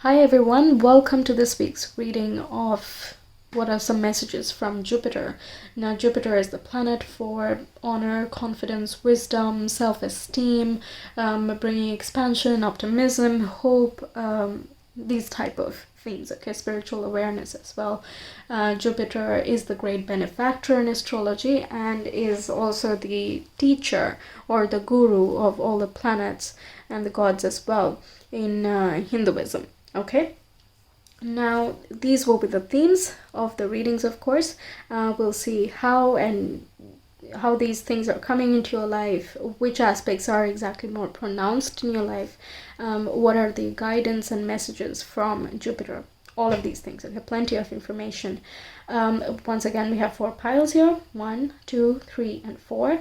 Hi everyone, welcome to this week's reading of what are some messages from Jupiter. Now Jupiter is the planet for honor, confidence, wisdom, self-esteem, bringing expansion, optimism, hope, these type of things, okay, spiritual awareness as well. Jupiter is the great benefactor in astrology and is also the teacher or the guru of all the planets and the gods as well in Hinduism. Okay, now these will be the themes of the readings, of course. We'll see how these things are coming into your life, which aspects are exactly more pronounced in your life, what are the guidance and messages from Jupiter, all of these things. Okay, plenty of information. Once again, we have 4 piles here, 1, 2, 3, and 4.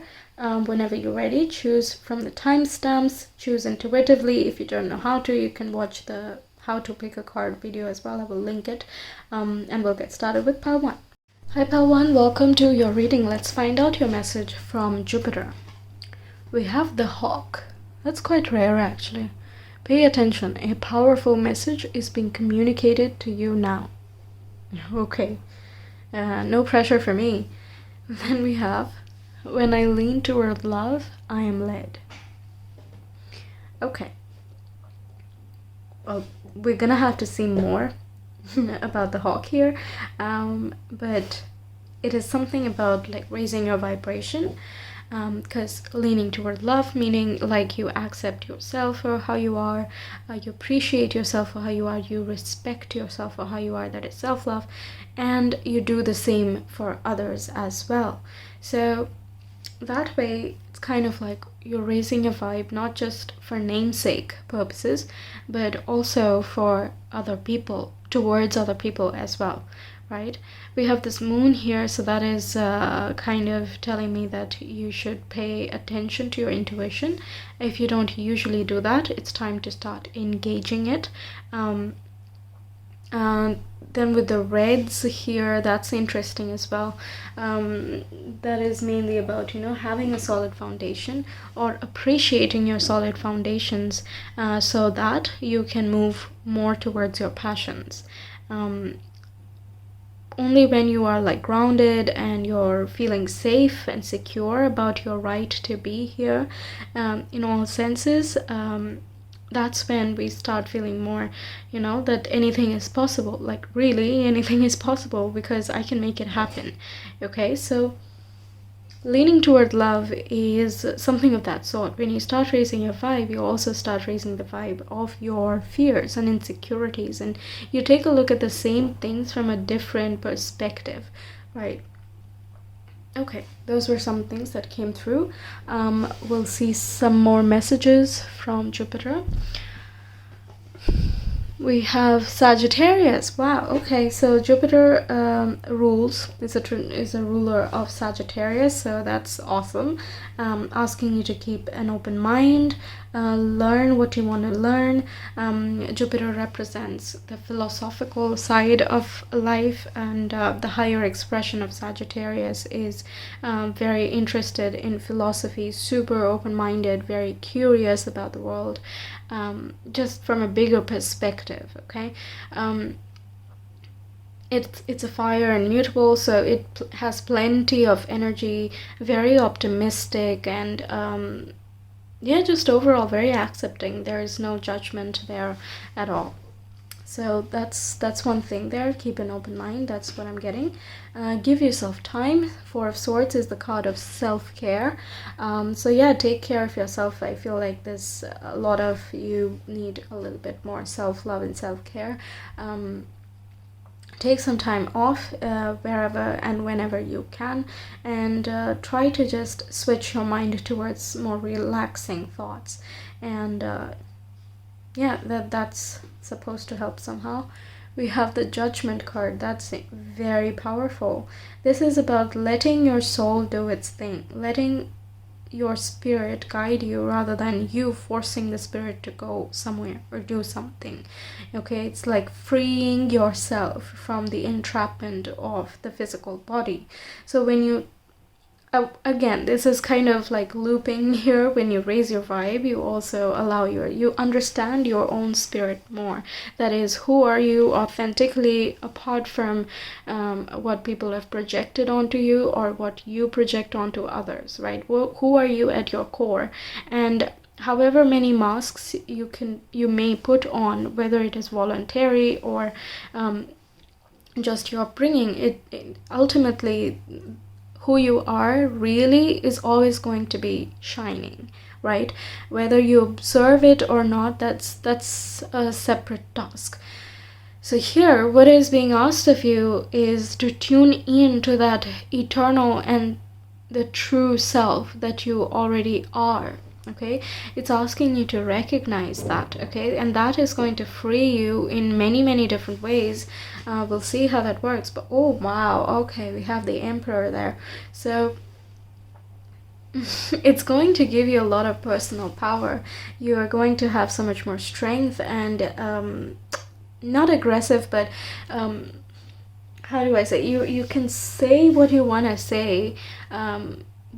Whenever you're ready, choose from the timestamps, choose intuitively. If you don't know how to, you can watch the how to pick a card video as well. I will link it, and we'll get started with pile 1. Hi pile 1, welcome to your reading. Let's find out your message from Jupiter. We have the hawk. That's quite rare actually. Pay attention, a powerful message is being communicated to you now. Okay, no pressure for me. Then we have, when I lean toward love, I am led. Okay. Well, we're gonna have to see more about the hawk here, but it is something about like raising your vibration, because leaning toward love, meaning like you accept yourself for how you are, you appreciate yourself for how you are, you respect yourself for how you are, that is self-love, and you do the same for others as well. So that way it's kind of like you're raising your vibe, not just for namesake purposes, but also for other people, towards other people as well, right? We have this moon here, so that is kind of telling me that you should pay attention to your intuition. If you don't usually do that, it's time to start engaging it. Then with the reds here, that's interesting as well. That is mainly about, having a solid foundation or appreciating your solid foundations, so that you can move more towards your passions. Only when you are like grounded and you're feeling safe and secure about your right to be here, in all senses, that's when we start feeling more, that anything is possible. Like really, anything is possible because I can make it happen. Okay, so leaning toward love is something of that sort. When you start raising your vibe, you also start raising the vibe of your fears and insecurities, and you take a look at the same things from a different perspective, right? Okay, those were some things that came through. We'll see some more messages from Jupiter. We have Sagittarius. Wow. Okay, so Jupiter is a ruler of Sagittarius, so that's awesome. Asking you to keep an open mind, learn what you want to learn. Jupiter represents the philosophical side of life, and the higher expression of Sagittarius is very interested in philosophy, super open-minded, very curious about the world, just from a bigger perspective. Okay, it's a fire and mutable, so it has plenty of energy, very optimistic, and just overall very accepting. There is no judgment there at all. So that's one thing there. Keep an open mind. That's what I'm getting. Give yourself time. 4 of Swords is the card of self-care. So yeah, take care of yourself. I feel like there's a lot of you need a little bit more self-love and self-care. Take some time off wherever and whenever you can, and try to just switch your mind towards more relaxing thoughts, and that's supposed to help somehow. We have the Judgment card. That's very powerful. This is about letting your soul do its thing, letting your spirit guide you rather than you forcing the spirit to go somewhere or do something. Okay, it's like freeing yourself from the entrapment of the physical body. So when you again, this is kind of like looping here. When you raise your vibe, you also allow you understand your own spirit more. That is, who are you authentically, apart from what people have projected onto you or what you project onto others, right? Who are you at your core? And however many masks you may put on, whether it is voluntary or just your upbringing, it ultimately, who you are really is always going to be shining, right? Whether you observe it or not, that's a separate task. So here, what is being asked of you is to tune in to that eternal and the true self that you already are. Okay, it's asking you to recognize that. Okay, and that is going to free you in many different ways. We'll see how that works. But oh wow, okay, we have the Emperor there. So it's going to give you a lot of personal power. You are going to have so much more strength and not aggressive, but how do I say, you can say what you want to say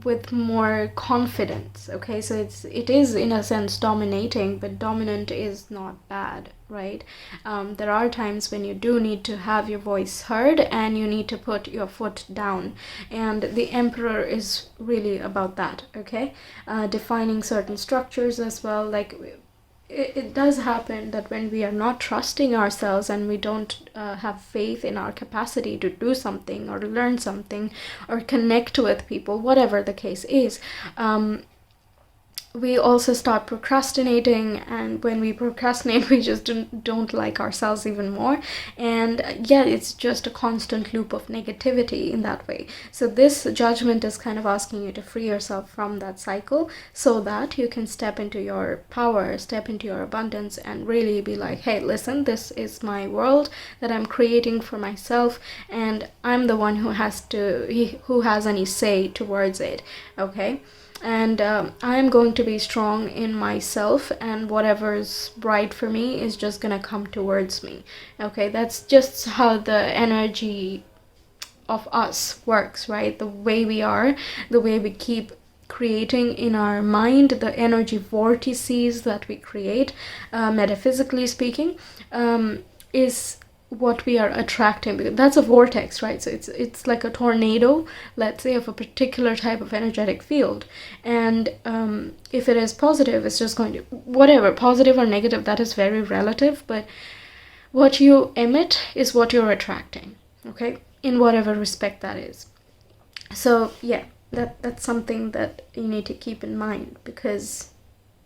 with more confidence. Okay, so it is in a sense dominating, but dominant is not bad, right? There are times when you do need to have your voice heard and you need to put your foot down, and the Emperor is really about that. Okay, defining certain structures as well. Like it does happen that when we are not trusting ourselves and we don't have faith in our capacity to do something or learn something or connect with people, whatever the case is, we also start procrastinating, and when we procrastinate we just don't like ourselves even more, and yeah, it's just a constant loop of negativity in that way. So this judgment is kind of asking you to free yourself from that cycle so that you can step into your power, step into your abundance, and really be like, hey, listen, this is my world that I'm creating for myself, and I'm the one who has any say towards it. Okay, and I'm going to be strong in myself, and whatever's right for me is just gonna come towards me. Okay, that's just how the energy of us works, right? The way we are, the way we keep creating in our mind, the energy vortices that we create, metaphysically speaking, is what we are attracting, because that's a vortex, right? So it's like a tornado, let's say, of a particular type of energetic field, and if it is positive, it's just going to, whatever, positive or negative, that is very relative, but what you emit is what you're attracting. Okay, in whatever respect that is. So yeah, that's something that you need to keep in mind, because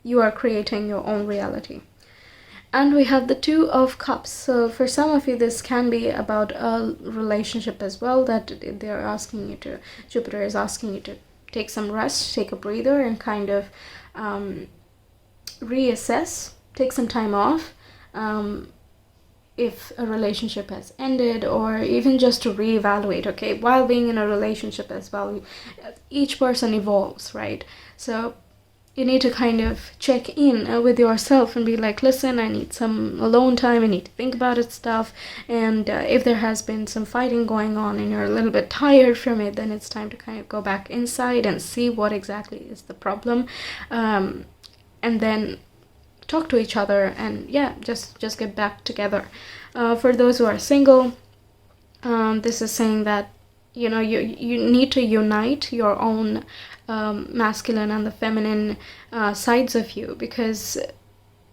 you are creating your own reality. And we have the Two of Cups. So for some of you, this can be about a relationship as well, that they're asking you to, Jupiter is asking you to take some rest, take a breather, and kind of reassess, take some time off, if a relationship has ended, or even just to reevaluate. Okay, while being in a relationship as well, each person evolves, right? So you need to kind of check in with yourself and be like, listen, I need some alone time, I need to think about it stuff, and if there has been some fighting going on and you're a little bit tired from it, then it's time to kind of go back inside and see what exactly is the problem, and then talk to each other, and yeah, just get back together. For those who are single, this is saying that you need to unite your own masculine and the feminine sides of you, because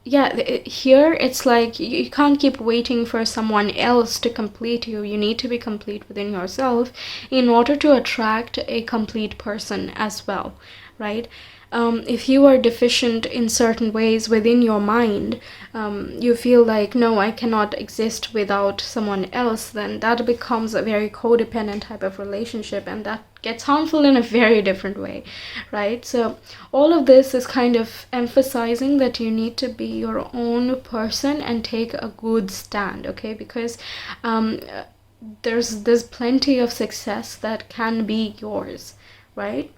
yeah, here it's like you can't keep waiting for someone else to complete you. You need to be complete within yourself in order to attract a complete person as well, right? If you are deficient in certain ways within your mind, you feel like, no, I cannot exist without someone else, then that becomes a very codependent type of relationship, and that gets harmful in a very different way, right? So all of this is kind of emphasizing that you need to be your own person and take a good stand, okay? Because there's plenty of success that can be yours, right?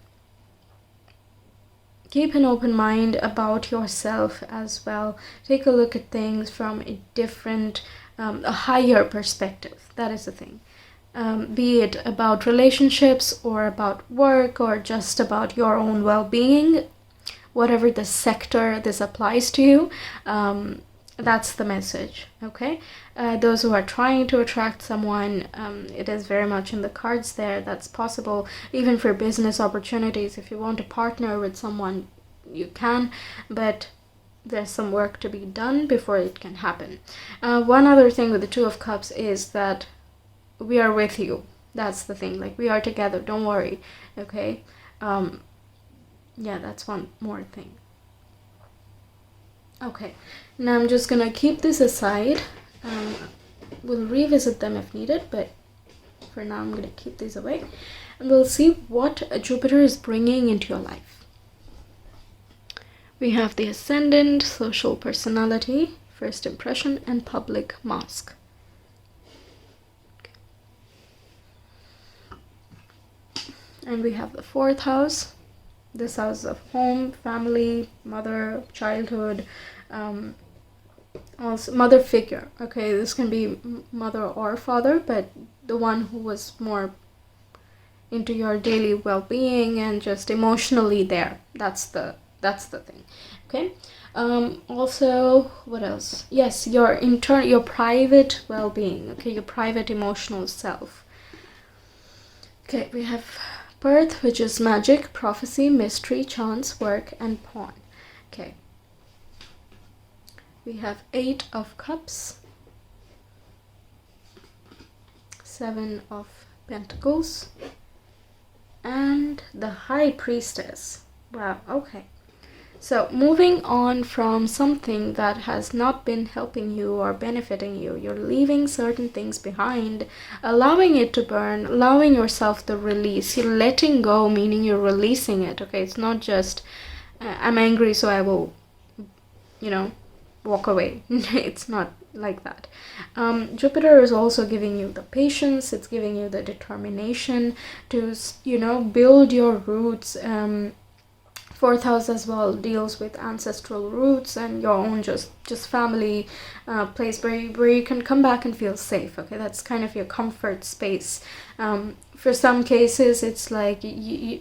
Keep an open mind about yourself as well. Take a look at things from a different, a higher perspective. That is the thing. be it about relationships or about work or just about your own well-being, whatever the sector this applies to you, that's the message. Okay, those who are trying to attract someone, it is very much in the cards there. That's possible even for business opportunities. If you want to partner with someone, you can, but there's some work to be done before it can happen. One other thing with the Two of Cups is that we are with you. That's the thing, like we are together, don't worry. Okay, yeah, that's one more thing. Okay, now I'm just gonna keep this aside. We'll revisit them if needed, but for now I'm gonna keep these away, and we'll see what Jupiter is bringing into your life. We have the Ascendant, Social Personality, First Impression, and Public Mask. And we have the 4th house. This house of home, family, mother, childhood, also mother figure. Okay, this can be mother or father, but the one who was more into your daily well-being and just emotionally there. That's the thing. Okay. Also, what else? Yes, your private well-being. Okay, your private emotional self. Okay, we have Birth, which is magic, prophecy, mystery, chance, work, and pawn. Okay. We have 8 of Cups, 7 of Pentacles, and the High Priestess. Wow, okay. So moving on from something that has not been helping you or benefiting you, you're leaving certain things behind, allowing it to burn, allowing yourself the release. You're letting go, meaning you're releasing it. Okay, it's not just I'm angry so I will, walk away. It's not like that. Jupiter is also giving you the patience. It's giving you the determination to build your roots. 4th house as well deals with ancestral roots and your own just family place where you can come back and feel safe. Okay, that's kind of your comfort space. For some cases, it's like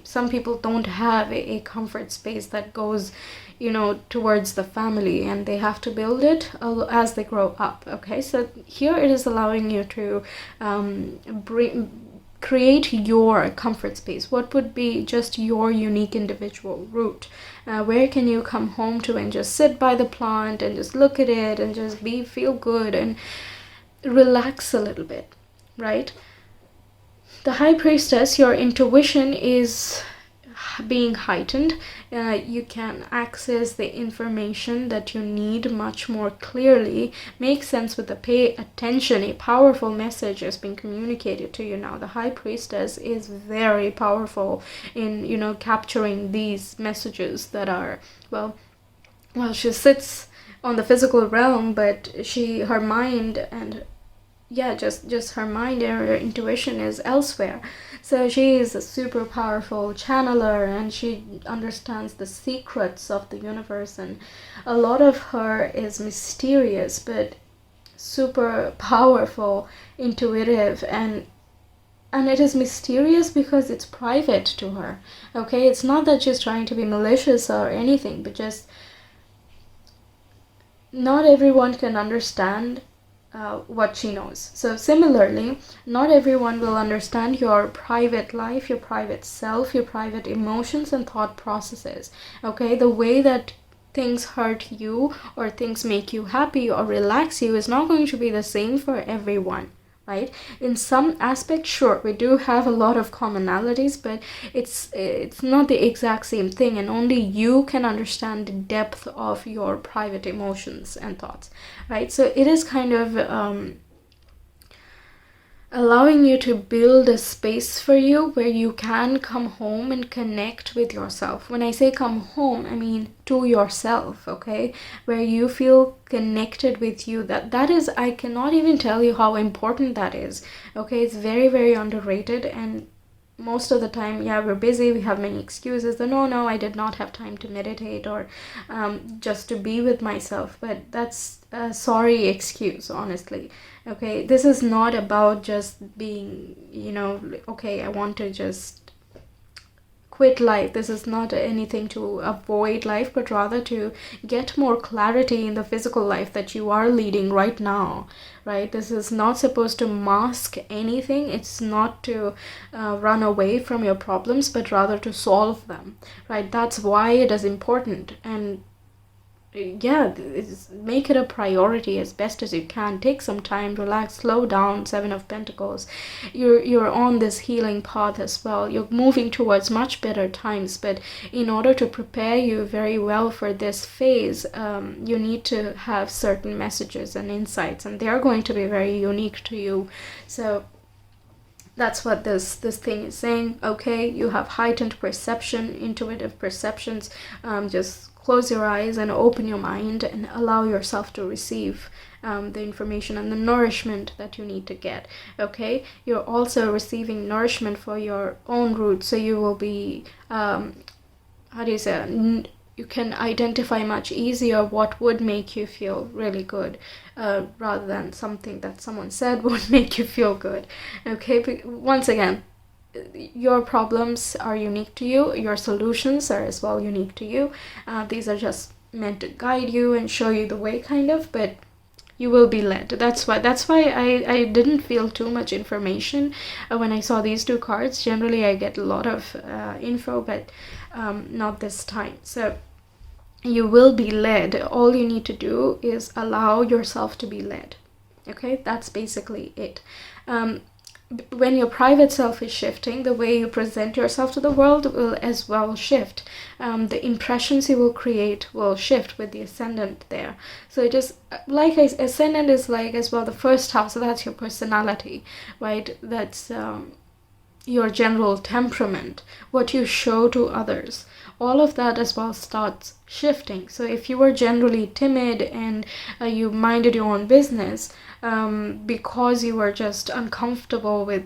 some people don't have a comfort space that goes towards the family, and they have to build it as they grow up. Okay, so here it is allowing you to create your comfort space. What would be just your unique individual route? Where can you come home to and just sit by the plant and just look at it and just feel good and relax a little bit, right? The High Priestess, your intuition is being heightened. You can access the information that you need much more clearly, make sense with the pay attention. A powerful message is being communicated to you now. The High Priestess is very powerful in capturing these messages that are well she sits on the physical realm, but her mind and just her mind and her intuition is elsewhere. So she is a super powerful channeler, and she understands the secrets of the universe, and a lot of her is mysterious but super powerful, intuitive, and it is mysterious because it's private to her. Okay, it's not that she's trying to be malicious or anything, but just not everyone can understand what she knows. So similarly, not everyone will understand your private life, your private self, your private emotions and thought processes. Okay, the way that things hurt you or things make you happy or relax you is not going to be the same for everyone, right? In some aspects, sure, we do have a lot of commonalities, but it's not the exact same thing, and only you can understand the depth of your private emotions and thoughts, right? So it is kind of allowing you to build a space for you where you can come home and connect with yourself. When I say come home, I mean to yourself, okay? Where you feel connected with you. That is, I cannot even tell you how important that is, okay? It's very, very underrated, and most of the time, yeah, we're busy, we have many excuses. No, I did not have time to meditate, or just to be with myself. But that's a sorry excuse, honestly. Okay, this is not about just being, okay, I want to just quit life. This is not anything to avoid life, but rather to get more clarity in the physical life that you are leading right now, right? This is not supposed to mask anything. It's not to run away from your problems, but rather to solve them, right? That's why it is important. And yeah, make it a priority as best as you can. Take some time, relax, slow down. Seven of Pentacles, you're on this healing path as well. You're moving towards much better times, but in order to prepare you very well for this phase, you need to have certain messages and insights, and they are going to be very unique to you. So that's what this thing is saying. Okay, you have heightened perception, intuitive perceptions. Just close your eyes and open your mind and allow yourself to receive the information and the nourishment that you need to get. Okay, you're also receiving nourishment for your own roots, so you will be you can identify much easier what would make you feel really good, rather than something that someone said would make you feel good. Okay, but once again, your problems are unique to you. Your solutions are as well unique to you. These are just meant to guide you and show you the way, kind of, but you will be led. That's why I didn't feel too much information when I saw these two cards. Generally, I get a lot of info, but not this time. So you will be led. All you need to do is allow yourself to be led. Okay, that's basically it. When your private self is shifting, the way you present yourself to the world will as well shift. The impressions you will create will shift with the ascendant there. So it is like ascendant is like as well the first house, so that's your personality, right? That's your general temperament, what you show to others. All of that as well starts shifting. So if you were generally timid and you minded your own business, because you were just uncomfortable with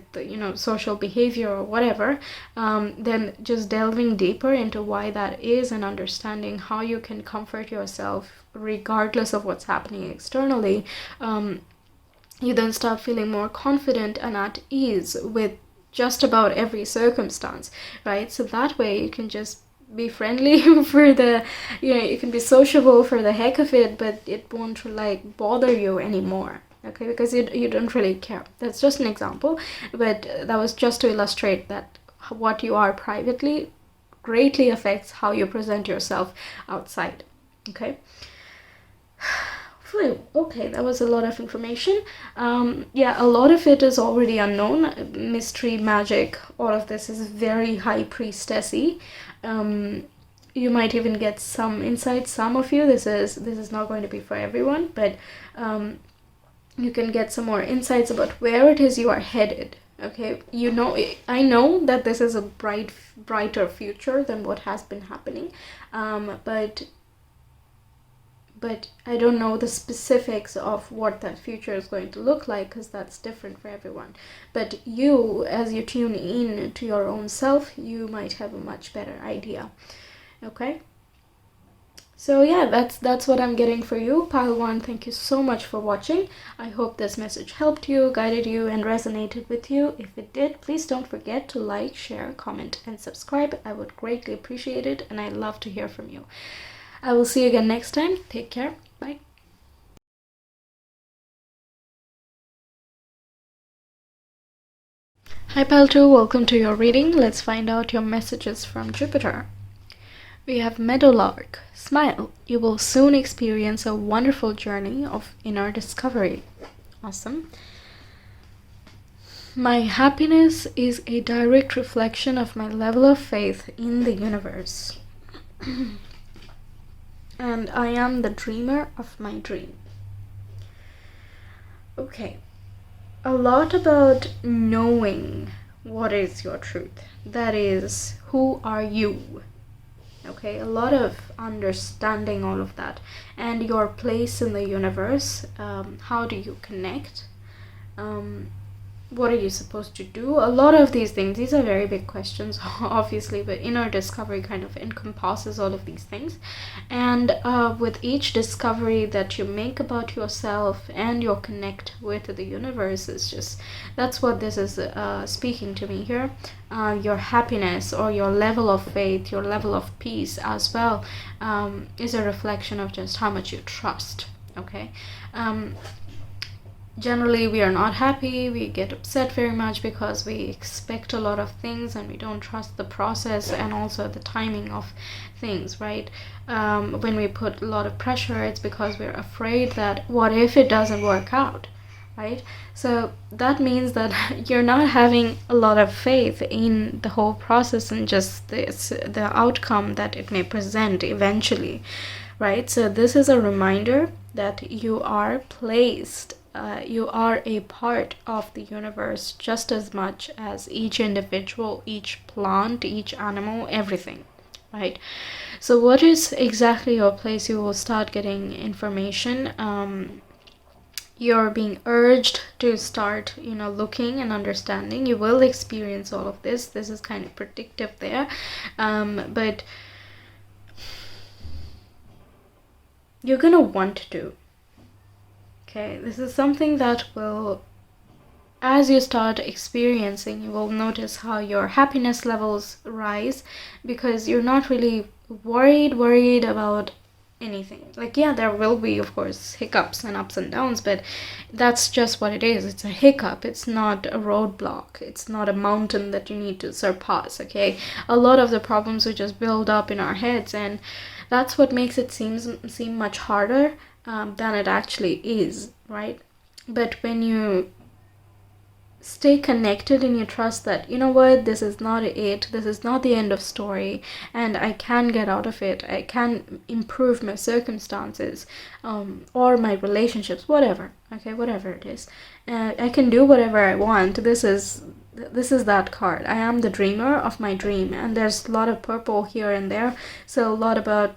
social behavior or whatever, then just delving deeper into why that is and understanding how you can comfort yourself regardless of what's happening externally, you then start feeling more confident and at ease with just about every circumstance, right? So that way you can just be friendly for the, you can be sociable for the heck of it, but it won't like bother you anymore. Okay, because you don't really care. That's just an example, but that was just to illustrate that what you are privately greatly affects how you present yourself outside. Okay. Okay, that was a lot of information. Yeah, a lot of it is already unknown. Mystery, magic, all of this is very high priestessy. You might even get some insights. Some of you, this is not going to be for everyone, but you can get some more insights about where it is you are headed. Okay, I know that this is a brighter future than what has been happening, but I don't know the specifics of what that future is going to look like, because that's different for everyone. But you, as you tune in to your own self, you might have a much better idea. Okay? So yeah, that's what I'm getting for you. Pile 1, thank you so much for watching. I hope this message helped you, guided you, and resonated with you. If it did, please don't forget to like, share, comment, and subscribe. I would greatly appreciate it, and I'd love to hear from you. I will see you again next time. Take care. Bye. Hi Pile 2, welcome to your reading. Let's find out your messages from Jupiter. We have Meadowlark. Smile. You will soon experience a wonderful journey of inner discovery. Awesome. My happiness is a direct reflection of my level of faith in the universe. And I am the dreamer of my dream. Okay. A lot about knowing what is your truth. That is, who are you? Okay, a lot of understanding all of that. And your place in the universe. How do you connect? what are you supposed to do? A lot of these things, these are very big questions, obviously, but inner discovery kind of encompasses all of these things. And with each discovery that you make about yourself and your connect with the universe, is just, that's what this is speaking to me here. Your happiness or your level of faith, your level of peace as well, is a reflection of just how much you trust. Okay. Generally we are not happy, we get upset very much because we expect a lot of things and we don't trust the process and also the timing of things, right? When we put a lot of pressure, it's because we're afraid that what if it doesn't work out, right? So that means that you're not having a lot of faith in the whole process and just the outcome that it may present eventually, right? So this is a reminder that you are placed, you are a part of the universe just as much as each individual, each plant, each animal, everything, right? So what is exactly your place? You will start getting information. You're being urged to start, looking and understanding. You will experience all of this. This is kind of predictive there, but you're gonna want to. Okay, this is something that will, as you start experiencing, you will notice how your happiness levels rise because you're not really worried about anything. Like, yeah, there will be, of course, hiccups and ups and downs, but that's just what it is. It's a hiccup. It's not a roadblock. It's not a mountain that you need to surpass, okay? A lot of the problems we just build up in our heads, and that's what makes it seem much harder than it actually is, right? But when you stay connected and you trust that, you know what, this is not it, this is not the end of story, and I can get out of it, I can improve my circumstances, or my relationships, whatever, okay, whatever it is, I can do whatever I want. This is that card. I am the dreamer of my dream, and there's a lot of purple here and there, so a lot about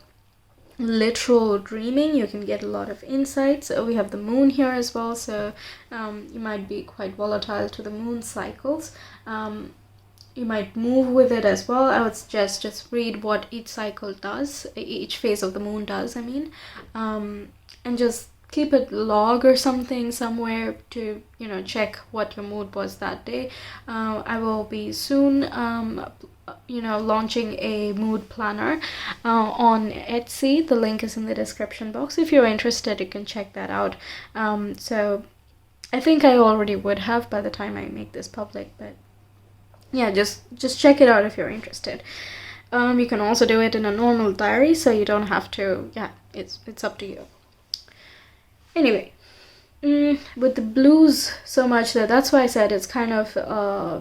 literal dreaming. You can get a lot of insights. We have the moon here as well, so you might be quite volatile to the moon cycles. You might move with it as well. I would suggest just read what each cycle does, each phase of the moon does, I mean, and just keep a log or something somewhere to check what your mood was that day. I will be soon launching a mood planner on Etsy. The link is in the description box. If you're interested, you can check that out. So I think I already would have by the time I make this public, but yeah, just check it out if you're interested. You can also do it in a normal diary, so you don't have to. Yeah, it's up to you. Anyway, with the blues so much that's why I said it's kind of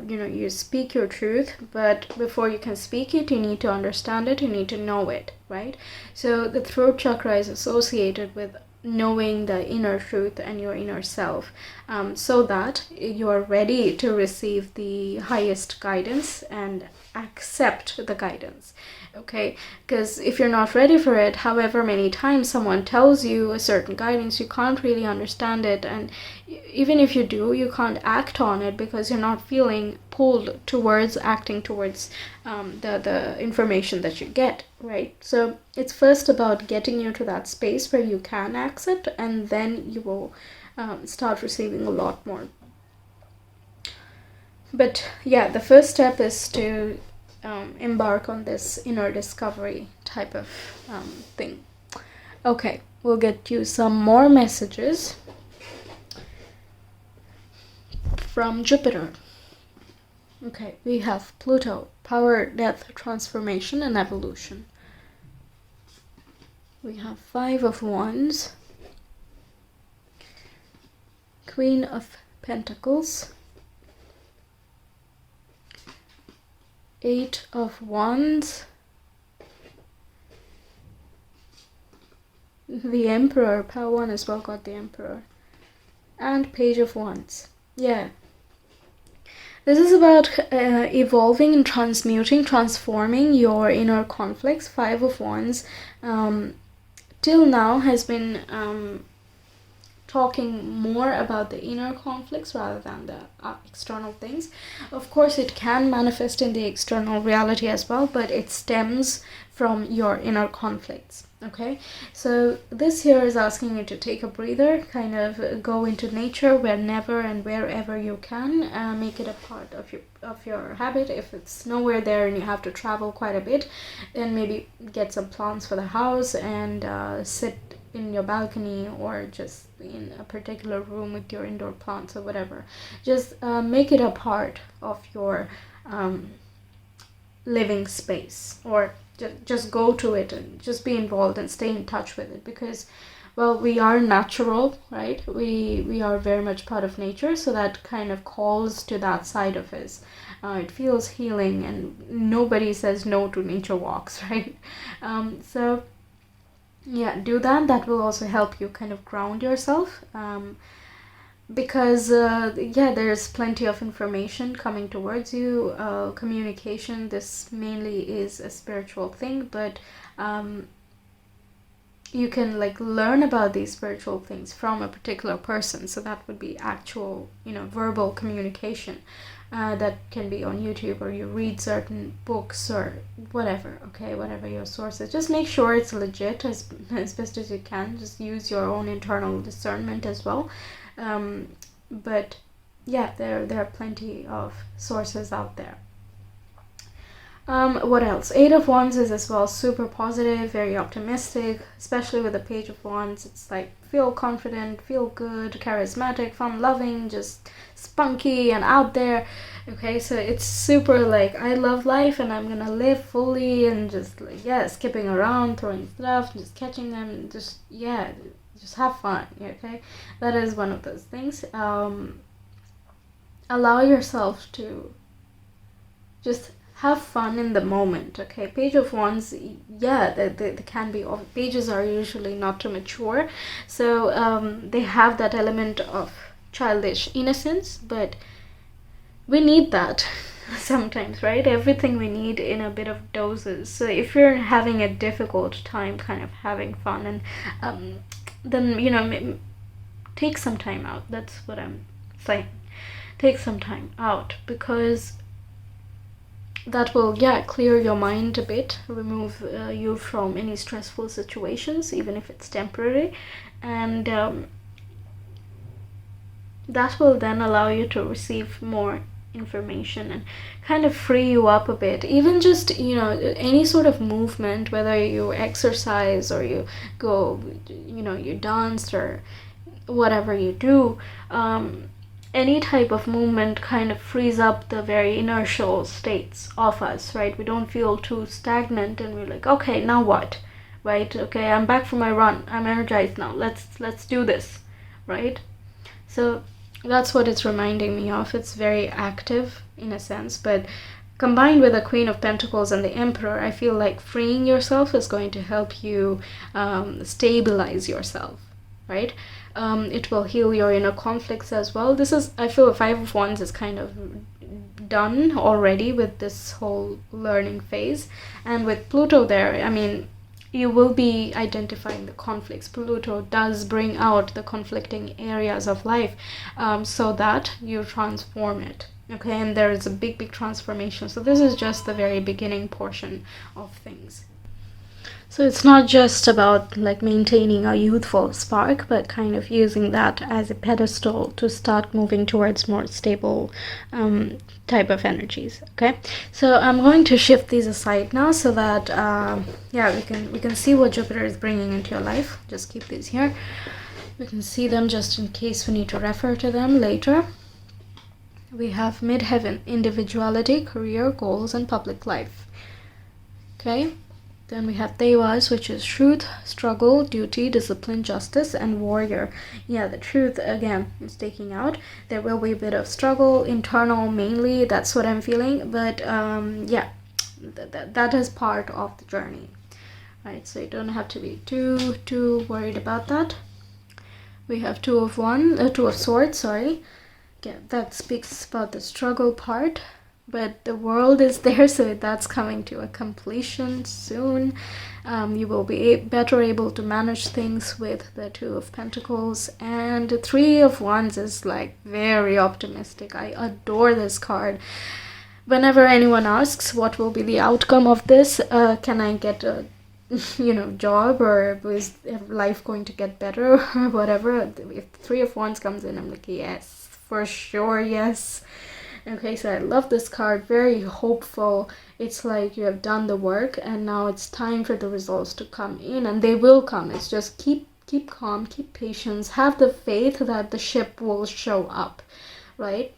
you speak your truth, but before you can speak it, you need to understand it, you need to know it, right? So the throat chakra is associated with knowing the inner truth and your inner self, so that you are ready to receive the highest guidance and accept the guidance, okay? Because if you're not ready for it, however many times someone tells you a certain guidance, you can't really understand it, and even if you do, you can't act on it because you're not feeling pulled towards acting towards the information that you get, right? So it's first about getting you to that space where you can accept, and then you will start receiving a lot more. But yeah, the first step is to embark on this inner discovery type of thing. Okay, we'll get you some more messages from Jupiter. Okay, we have Pluto, power, death, transformation, and evolution. We have 5 of Wands, Queen of Pentacles, 8 of Wands, the Emperor, power 1 as well got the Emperor, and Page of Wands. Yeah. This is about evolving and transmuting, transforming your inner conflicts. 5 of Wands till now has been talking more about the inner conflicts rather than the external things. Of course, it can manifest in the external reality as well, but it stems from your inner conflicts. Okay, so this here is asking you to take a breather, kind of go into nature whenever and wherever you can, make it a part of your habit. If it's nowhere there and you have to travel quite a bit, then maybe get some plants for the house and sit in your balcony or just in a particular room with your indoor plants or whatever. Just make it a part of your living space, or just go to it and just be involved and stay in touch with it, because, well, we are natural, right? We are very much part of nature, so that kind of calls to that side of us. It feels healing, and nobody says no to nature walks, right? So yeah, do that will also help you kind of ground yourself, because there's plenty of information coming towards you. Communication, this mainly is a spiritual thing, but you can like learn about these spiritual things from a particular person, so that would be actual, verbal communication. That can be on YouTube, or you read certain books or whatever. Okay, whatever your source is, just make sure it's legit as best as you can. Just use your own internal discernment as well. But yeah, there are plenty of sources out there. What else? 8 of Wands is as well super positive, very optimistic, especially with the Page of Wands. It's like feel confident, feel good, charismatic, fun-loving, just spunky and out there. Okay, so it's super like, I love life and I'm gonna live fully, and just like, skipping around, throwing stuff, just catching them, and just have fun. Okay, that is one of those things. Allow yourself to just have fun in the moment. Okay, Page of Wands, they can be, pages are usually not too mature, so they have that element of childish innocence, but we need that sometimes, right? Everything we need in a bit of doses. So if you're having a difficult time kind of having fun, and then take some time out. That's what I'm saying. Take some time out, because that will clear your mind a bit, remove you from any stressful situations, even if it's temporary, and that will then allow you to receive more information and kind of free you up a bit. Even just any sort of movement, whether you exercise or you go, you dance or whatever you do, any type of movement kind of frees up the very inertial states of us, right? We don't feel too stagnant, and we're like, okay, now what, right? Okay, I'm back from my run, I'm energized now, let's do this, right? So that's what it's reminding me of. It's very active in a sense, but combined with the Queen of Pentacles and the Emperor, I feel like freeing yourself is going to help you stabilize yourself, right? It will heal your inner conflicts as well. This is, I feel, 5 of Wands is kind of done already with this whole learning phase, and with Pluto there, I mean, you will be identifying the conflicts. Pluto does bring out the conflicting areas of life, so that you transform it. Okay, and there is a big transformation. So this is just the very beginning portion of things. So it's not just about like maintaining a youthful spark, but kind of using that as a pedestal to start moving towards more stable type of energies. Okay, so I'm going to shift these aside now, so that we can see what Jupiter is bringing into your life. Just keep these here. We can see them just in case we need to refer to them later. We have midheaven, individuality, career, goals, and public life. Okay. Then we have Devas, which is truth, struggle, duty, discipline, justice, and warrior. Yeah, the truth, again, is taking out. There will be a bit of struggle, internal mainly, that's what I'm feeling. But that is part of the journey. Right, so you don't have to be too worried about that. We have Two of Swords, sorry. Yeah, that speaks about the struggle part. but the world is there, so that's coming to a completion soon. You will be better able to manage things with the Two of Pentacles, and the Three of Wands is like very optimistic. I adore this card. Whenever anyone asks what will be the outcome of this, can I get a job, or is life going to get better, or whatever, if Three of Wands comes in, I'm like, yes, for sure, yes. Okay, so I love this card, very hopeful. It's like you have done the work and now it's time for the results to come in, and they will come. It's just keep calm, keep patience, have the faith that the ship will show up, right?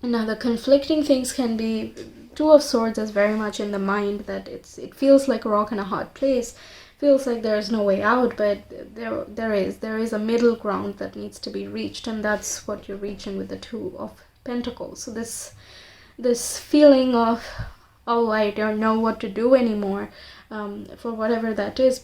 Now the conflicting things can be Two of Swords is very much in the mind, that it feels like a rock in a hard place, feels like there is no way out, but there is a middle ground that needs to be reached, and that's what you're reaching with the Two of Pentacles. So this feeling of, oh, I don't know what to do anymore, for whatever that is,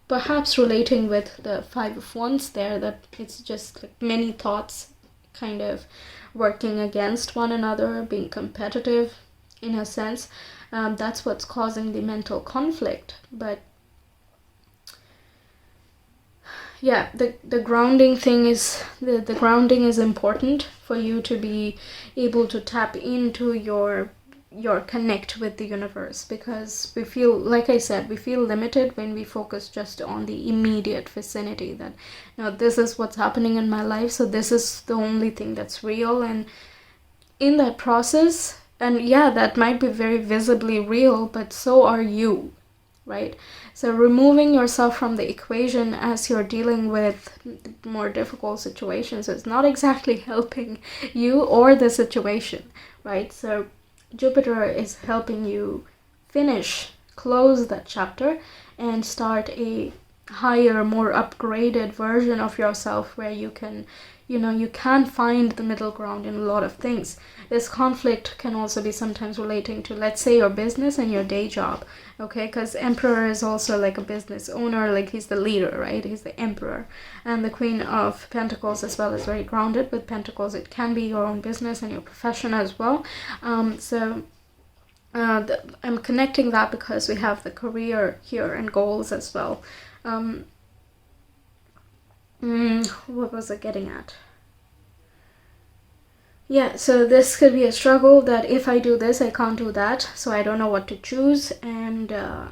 perhaps relating with the Five of Wands there, that it's just like many thoughts kind of working against one another, being competitive in a sense. That's what's causing the mental conflict. But yeah, the grounding thing is, the grounding is important for you to be able to tap into your connect with the universe, because we feel, like I said, we feel limited when we focus just on the immediate vicinity, that now this is what's happening in my life, so this is the only thing that's real. And in that process, and yeah, that might be very visibly real, but so are you, right? So removing yourself from the equation as you're dealing with more difficult situations is not exactly helping you or the situation, right? So Jupiter is helping you close that chapter and start a higher, more upgraded version of yourself, where you can find the middle ground in a lot of things. This conflict can also be sometimes relating to, let's say, your business and your day job, okay? Because Emperor is also like a business owner, like he's the leader, right? He's the Emperor. And the Queen of Pentacles as well is very grounded with Pentacles. It can be your own business and your profession as well. I'm connecting that because we have the career here and goals as well. What was I getting at? Yeah, so this could be a struggle, that if I do this, I can't do that, so I don't know what to choose, and the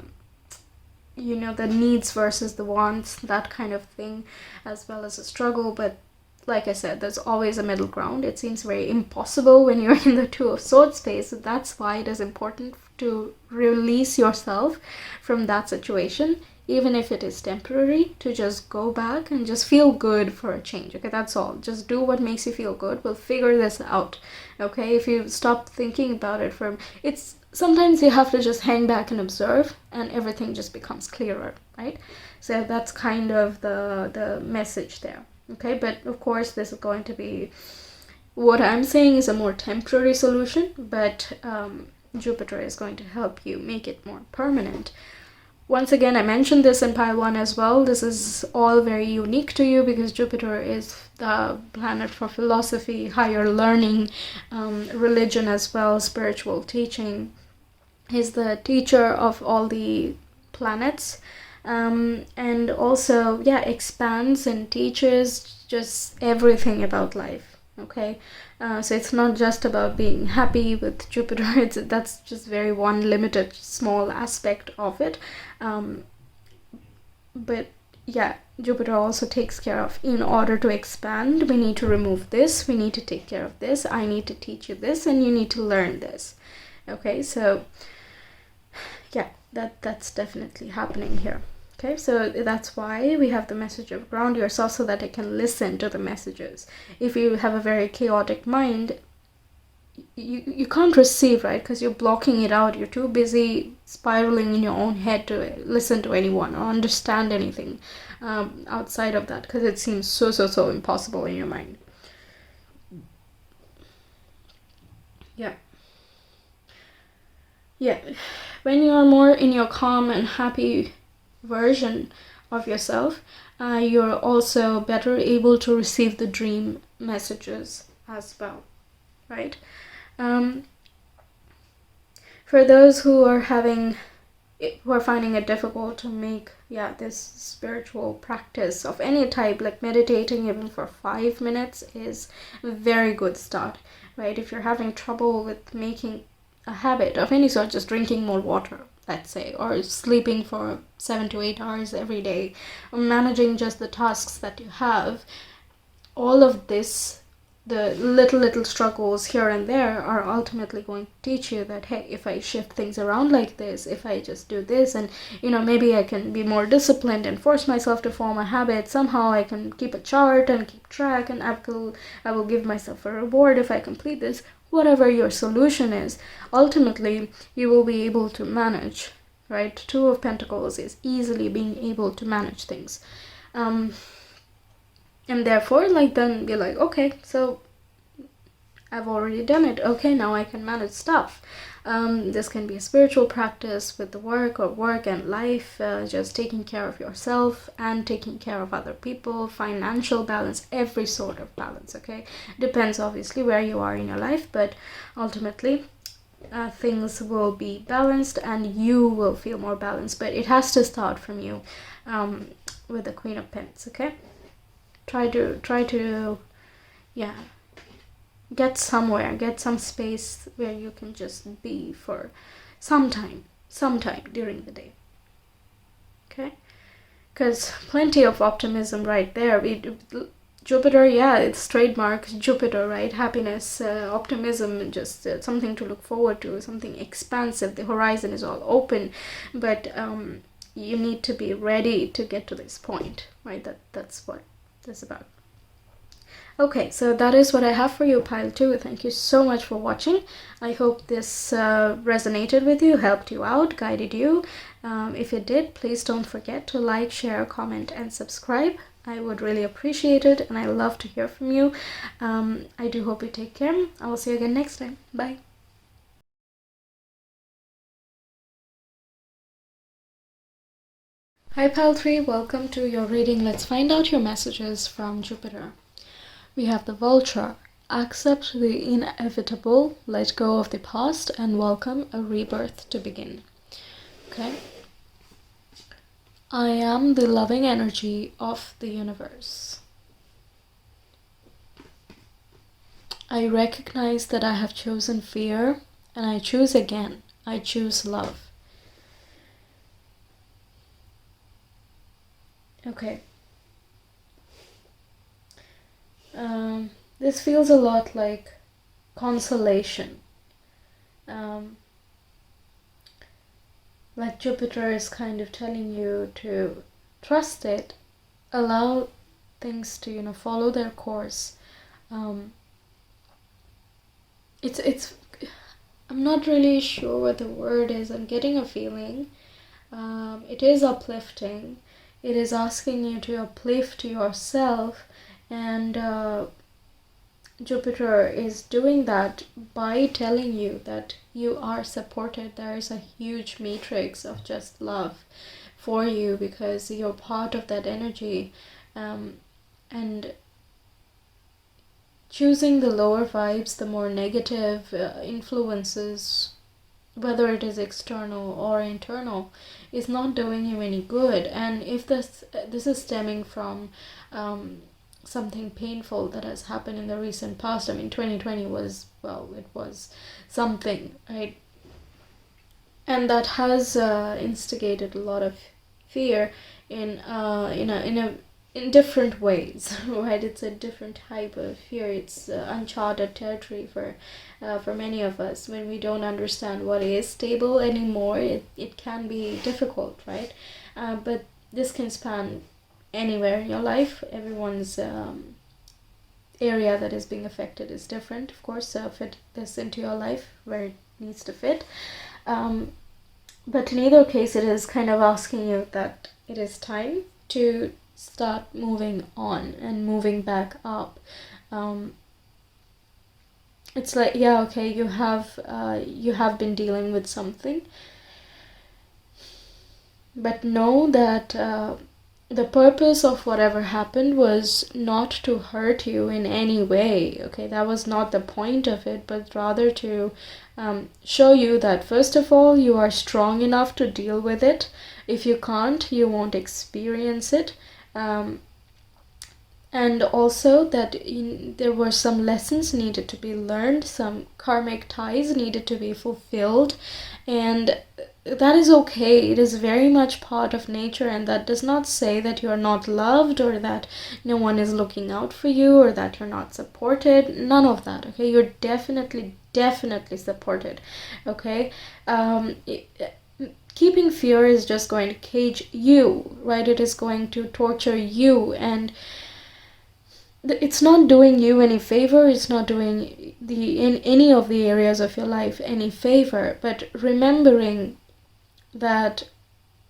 needs versus the wants, that kind of thing, as well as a struggle. But like I said, there's always a middle ground. It seems very impossible when you're in the Two of Swords space. So that's why it is important to release yourself from that situation, even if it is temporary, to just go back and just feel good for a change. Okay, that's all. Just do what makes you feel good. We'll figure this out. Okay, if you stop thinking about it sometimes you have to just hang back and observe, and everything just becomes clearer, right? So that's kind of the message there. Okay, but of course this is going to be, what I'm saying is a more temporary solution, but Jupiter is going to help you make it more permanent. Once again, I mentioned this in pile 1 as well. This is all very unique to you because Jupiter is the planet for philosophy, higher learning, religion as well, spiritual teaching. He's the teacher of all the planets, and also, expands and teaches just everything about life. Okay, so it's not just about being happy with Jupiter. That's just very one limited small aspect of it. But yeah, Jupiter also takes care of, in order to expand, we need to remove this, we need to take care of this, I need to teach you this, and you need to learn this. Okay, so yeah, that's definitely happening here. Okay, so that's why we have the message of ground yourself, so that it can listen to the messages. If you have a very chaotic mind, you can't receive, right? Because you're blocking it out. You're too busy spiraling in your own head to listen to anyone or understand anything outside of that, because it seems so impossible in your mind. Yeah, when you are more in your calm and happy version of yourself, you're also better able to receive the dream messages as well, right? for those who are finding it difficult to make this spiritual practice of any type, like meditating even for 5 minutes is a very good start, right? If you're having trouble with making a habit of any sort, just drinking more water, let's say, or sleeping for 7 to 8 hours every day, or managing just the tasks that you have, all of this, the little struggles here and there, are ultimately going to teach you that, hey, if I shift things around like this, if I just do this, and maybe I can be more disciplined and force myself to form a habit, somehow I can keep a chart and keep track, and I will give myself a reward if I complete this. Whatever your solution is, ultimately you will be able to manage, right? Two of Pentacles is easily being able to manage things. And therefore, then be like, okay, so I've already done it. Okay, now I can manage stuff. This can be a spiritual practice with the work and life, just taking care of yourself and taking care of other people, financial balance, every sort of balance, okay? Depends obviously where you are in your life, but ultimately things will be balanced and you will feel more balanced. But it has to start from you, with the Queen of Pentacles, okay? Try to get somewhere, get some space where you can just be for some time during the day, okay? Because plenty of optimism right there. Jupiter, it's trademark Jupiter, right? Happiness, optimism, just something to look forward to, something expansive. The horizon is all open, but you need to be ready to get to this point, right? That's what this is about. Okay, so that is what I have for you, pile 2. Thank you so much for watching. I hope this resonated with you, helped you out, guided you. If it did, please don't forget to like, share, comment, and subscribe. I would really appreciate it, and I love to hear from you. I do hope you take care. I will see you again next time. Bye. Hi, pile 3. Welcome to your reading. Let's find out your messages from Jupiter. We have the Vulture. Accept the inevitable, let go of the past, and welcome a rebirth to begin. Okay? I am the loving energy of the universe. I recognize that I have chosen fear, and I choose again. I choose love. Okay. This feels a lot like consolation. Like Jupiter is kind of telling you to trust it, allow things to, follow their course. It's I'm not really sure what the word is. I'm getting a feeling. It is uplifting. It is asking you to uplift yourself, and Jupiter is doing that by telling you that you are supported. There is a huge matrix of just love for you because you're part of that energy, and choosing the lower vibes, the more negative influences, whether it is external or internal, is not doing you any good. And if this is stemming from something painful that has happened in the recent past, 2020 was, it was something, right? And that has instigated a lot of fear in different ways, right? It's a different type of fear. It's uncharted territory for many of us. When we don't understand what is stable anymore, it can be difficult, right? But this can span anywhere in your life. Everyone's area that is being affected is different, of course. Fit this into your life where it needs to fit. But in either case, it is kind of asking you that it is time to start moving on and moving back up. It's like, okay, you have been dealing with something, but know that the purpose of whatever happened was not to hurt you in any way. Okay, that was not the point of it, but rather to show you that first of all, you are strong enough to deal with it. If you can't, you won't experience it. And also that there were some lessons needed to be learned, some karmic ties needed to be fulfilled, and that is okay. It is very much part of nature, and that does not say that you are not loved or that no one is looking out for you or that you're not supported. None of that. Okay, you're definitely supported. Okay. Keeping fear is just going to cage you, right? It is going to torture you, and it's not doing you any favor. It's not doing in any of the areas of your life any favor. But remembering that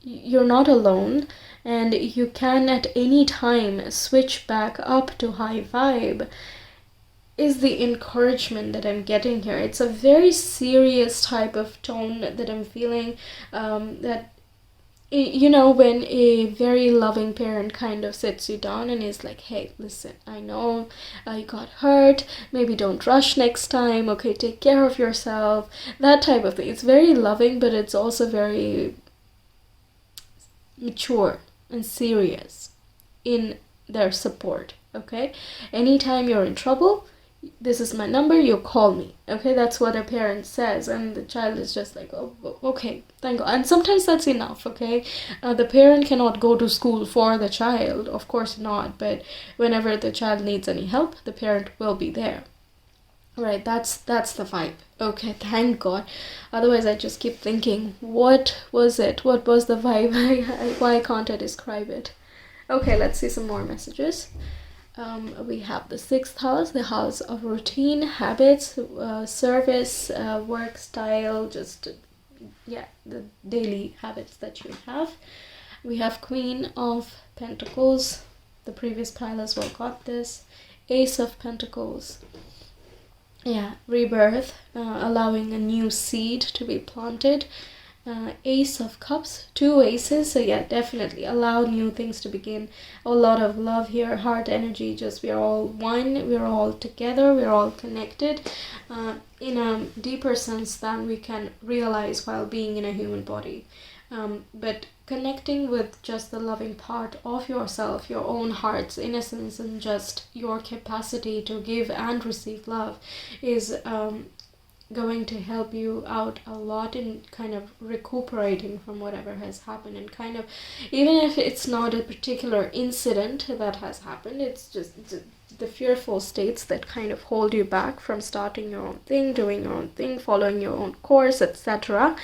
you're not alone, and you can at any time switch back up to high vibe, is the encouragement that I'm getting here. It's a very serious type of tone that I'm feeling, that when a very loving parent kind of sits you down and is like, hey, listen, I know you got hurt, maybe don't rush next time, okay, take care of yourself, that type of thing. It's very loving, but it's also very mature and serious in their support. Okay, anytime you're in trouble, this is my number, you call me. Okay, that's what a parent says, and the child is just like, oh, okay, thank God. And sometimes that's enough. Okay, the parent cannot go to school for the child, of course not, but whenever the child needs any help, the parent will be there. Right, that's the vibe. Okay, thank God. Otherwise, I just keep thinking, what was it? What was the vibe? Why can't I describe it? Okay, let's see some more messages. We have the 6th house, the house of routine, habits, service, work style, just, the daily habits that you have. We have Queen of Pentacles. The previous pile as well got this. Ace of Pentacles. Rebirth, allowing a new seed to be planted. Ace of Cups, 2 aces, so definitely allow new things to begin. A lot of love here, heart energy, just we're all one, we're all together, we're all connected in a deeper sense than we can realize while being in a human body. But connecting with just the loving part of yourself, your own heart's innocence, and just your capacity to give and receive love is going to help you out a lot in kind of recuperating from whatever has happened, and kind of, even if it's not a particular incident that has happened, it's just the fearful states that kind of hold you back from starting your own thing, doing your own thing, following your own course, etc.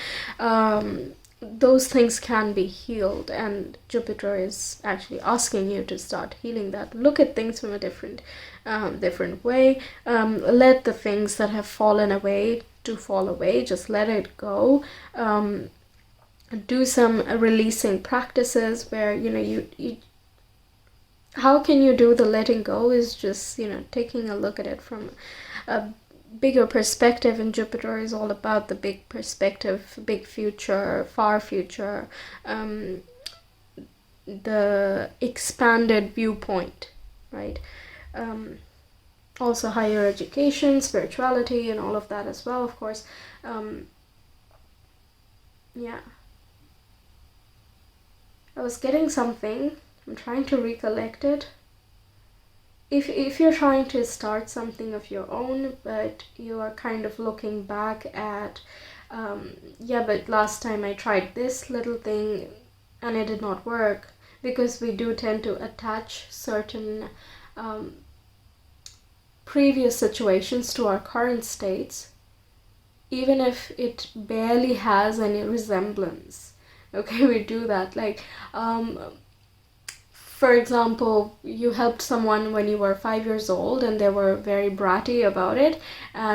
Those things can be healed, and Jupiter is actually asking you to start healing that. Look at things from a different way. Let the things that have fallen away to fall away. Just let it go. Do some releasing practices where you how can you do the letting go is just taking a look at it from a bigger perspective, and Jupiter is all about the big perspective, big future, far future, the expanded viewpoint, right? Also higher education, spirituality, and all of that as well, of course. I was getting something, I'm trying to recollect it. If you're trying to start something of your own, but you are kind of looking back at, but last time I tried this little thing and it did not work, because we do tend to attach certain previous situations to our current states, even if it barely has any resemblance. Okay, we do that. Like, for example, you helped someone when you were 5 years old and they were very bratty about it.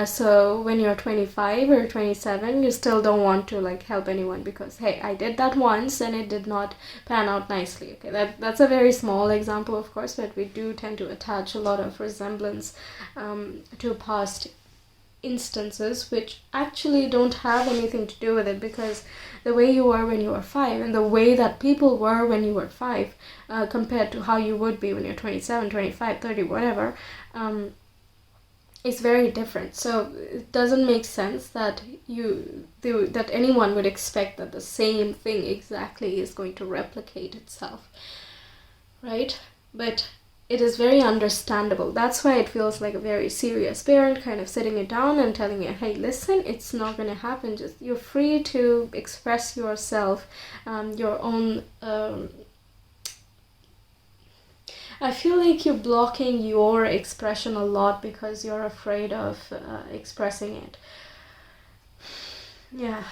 So when you're 25 or 27, you still don't want to help anyone because, hey, I did that once and it did not pan out nicely. Okay, that's a very small example, of course, but we do tend to attach a lot of resemblance to past instances which actually don't have anything to do with it, because the way you were when you were 5 and the way that people were when you were 5 compared to how you would be when you're 27, 25, 30, whatever, is very different. So it doesn't make sense that that anyone would expect that the same thing exactly is going to replicate itself, right? But it is very understandable. That's why it feels like a very serious parent kind of sitting you down and telling you, hey, listen, it's not going to happen. Just you're free to express yourself, your own. I feel like you're blocking your expression a lot because you're afraid of expressing it. Yeah.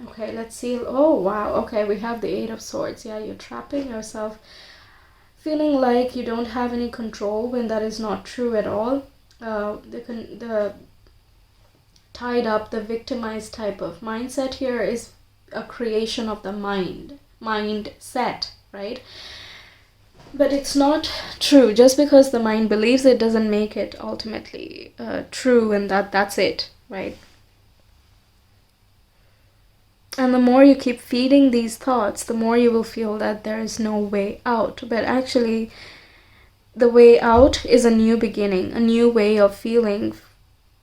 Okay, let's see. Oh, wow. Okay, we have the 8 of Swords. Yeah, you're trapping yourself, feeling like you don't have any control when that is not true at all. The tied up, the victimized type of mindset here is a creation of the mindset, right? But it's not true. Just because the mind believes it doesn't make it ultimately true, and that's it, right? And the more you keep feeding these thoughts, the more you will feel that there is no way out. But actually, the way out is a new beginning, a new way of feeling,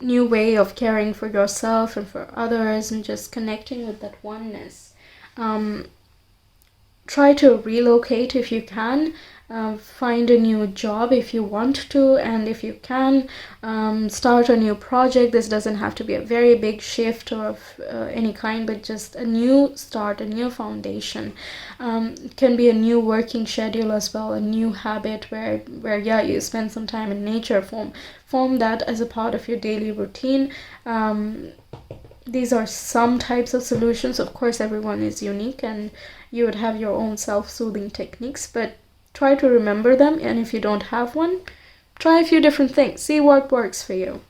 new way of caring for yourself and for others, and just connecting with that oneness. Try to relocate if you can. Find a new job if you want to, and if you can, start a new project. This doesn't have to be a very big shift of any kind, but just a new start, a new foundation. It can be a new working schedule as well, a new habit where yeah, you spend some time in nature. Form that as a part of your daily routine. These are some types of solutions. Of course, everyone is unique and you would have your own self-soothing techniques, but try to remember them. And if you don't have one, try a few different things. See what works for you.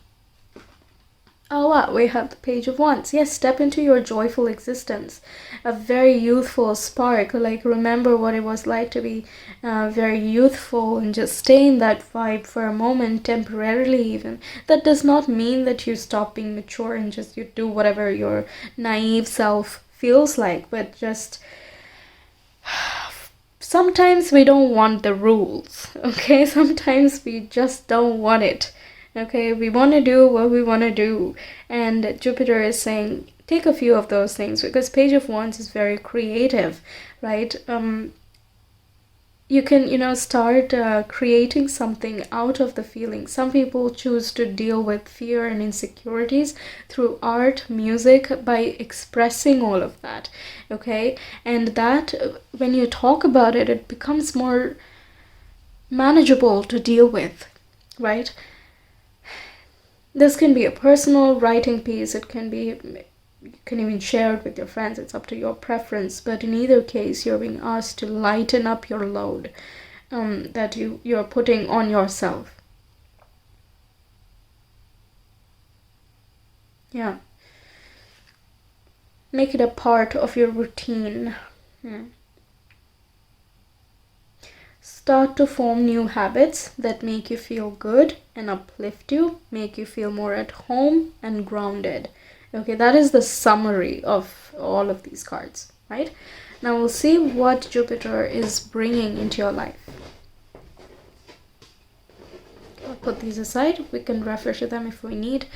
Oh wow, we have the Page of Wands. Yes, step into your joyful existence. A very youthful spark. Like, remember what it was like to be very youthful, and just stay in that vibe for a moment, temporarily even. That does not mean that you stop being mature and just you do whatever your naive self feels like, but just sometimes we don't want the rules, okay? Sometimes we just don't want it. Okay, we want to do what we want to do. And Jupiter is saying, take a few of those things, because Page of Wands is very creative, right? You can, start creating something out of the feeling. Some people choose to deal with fear and insecurities through art, music, by expressing all of that, okay? And that, when you talk about it, it becomes more manageable to deal with, right? This can be a personal writing piece. It can be, you can even share it with your friends. It's up to your preference. But in either case, you're being asked to lighten up your load that you're putting on yourself. Yeah. Make it a part of your routine. Start to form new habits that make you feel good and uplift you, make you feel more at home and grounded. Okay, that is the summary of all of these cards, right? Now we'll see what Jupiter is bringing into your life. I'll put these aside. We can refer to them if we need.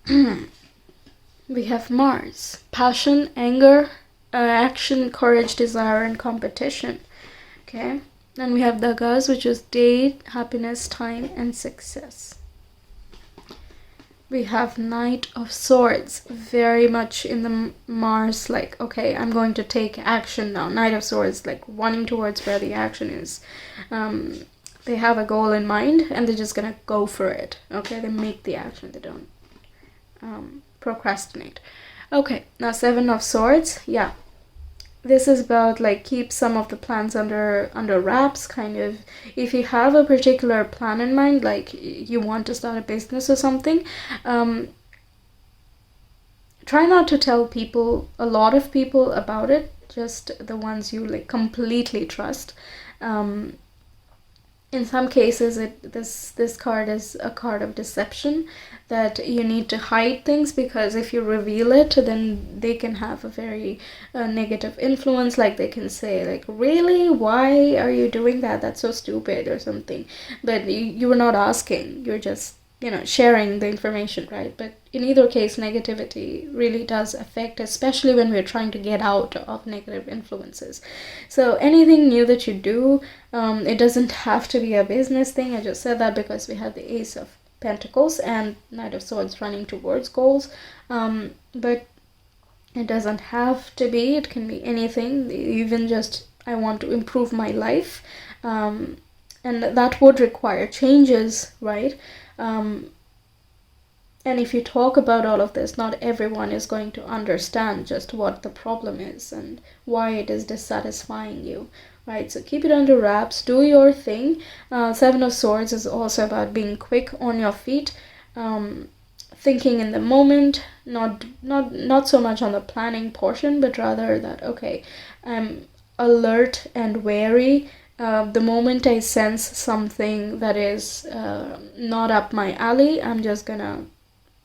We have Mars, passion, anger, action, courage, desire, and competition. Okay. Then we have Dagas, which is date, happiness, time, and success. We have Knight of Swords, very much in the Mars, like, okay, I'm going to take action now. Knight of Swords, like wanting towards where the action is. They have a goal in mind and they're just gonna go for it. Okay, they make the action, they don't procrastinate. Okay, now 7 of Swords, yeah. This is about, like, keep some of the plans under wraps, kind of. If you have a particular plan in mind, like you want to start a business or something, try not to tell a lot of people about it, just the ones you, like, completely trust. in some cases this card is a card of deception, that you need to hide things, because if you reveal it, then they can have a very negative influence. Like they can say like, really, why are you doing that, that's so stupid or something. But you were not asking, you're just sharing the information, right? But in either case, negativity really does affect, especially when we're trying to get out of negative influences. So anything new that you do, it doesn't have to be a business thing. I just said that because we have the Ace of Pentacles and Knight of Swords running towards goals. But it doesn't have to be. It can be anything, even just I want to improve my life. And that would require changes, right? And if you talk about all of this, not everyone is going to understand just what the problem is and why it is dissatisfying you, right? So keep it under wraps, do your thing. Seven of Swords is also about being quick on your feet, thinking in the moment, not so much on the planning portion, but rather that, okay, I'm alert and wary. The moment I sense something that is not up my alley, I'm just gonna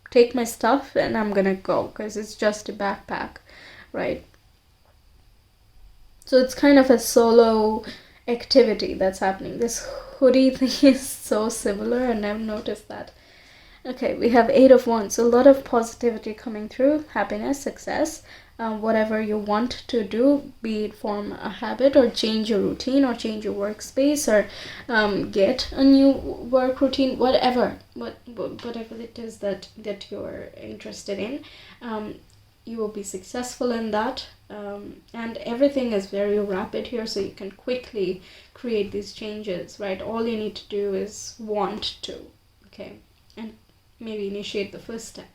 take my stuff and I'm gonna go, because it's just a backpack, right? So it's kind of a solo activity that's happening. This hoodie thing is so similar, and I've noticed that. Okay, we have Eight of Wands. A lot of positivity coming through, happiness, success, whatever you want to do, be it form a habit or change your routine or change your workspace or get a new work routine, whatever it is that you're interested in, you will be successful in that. And everything is very rapid here, so you can quickly create these changes, right? All you need to do is want to, okay, and maybe initiate the first step.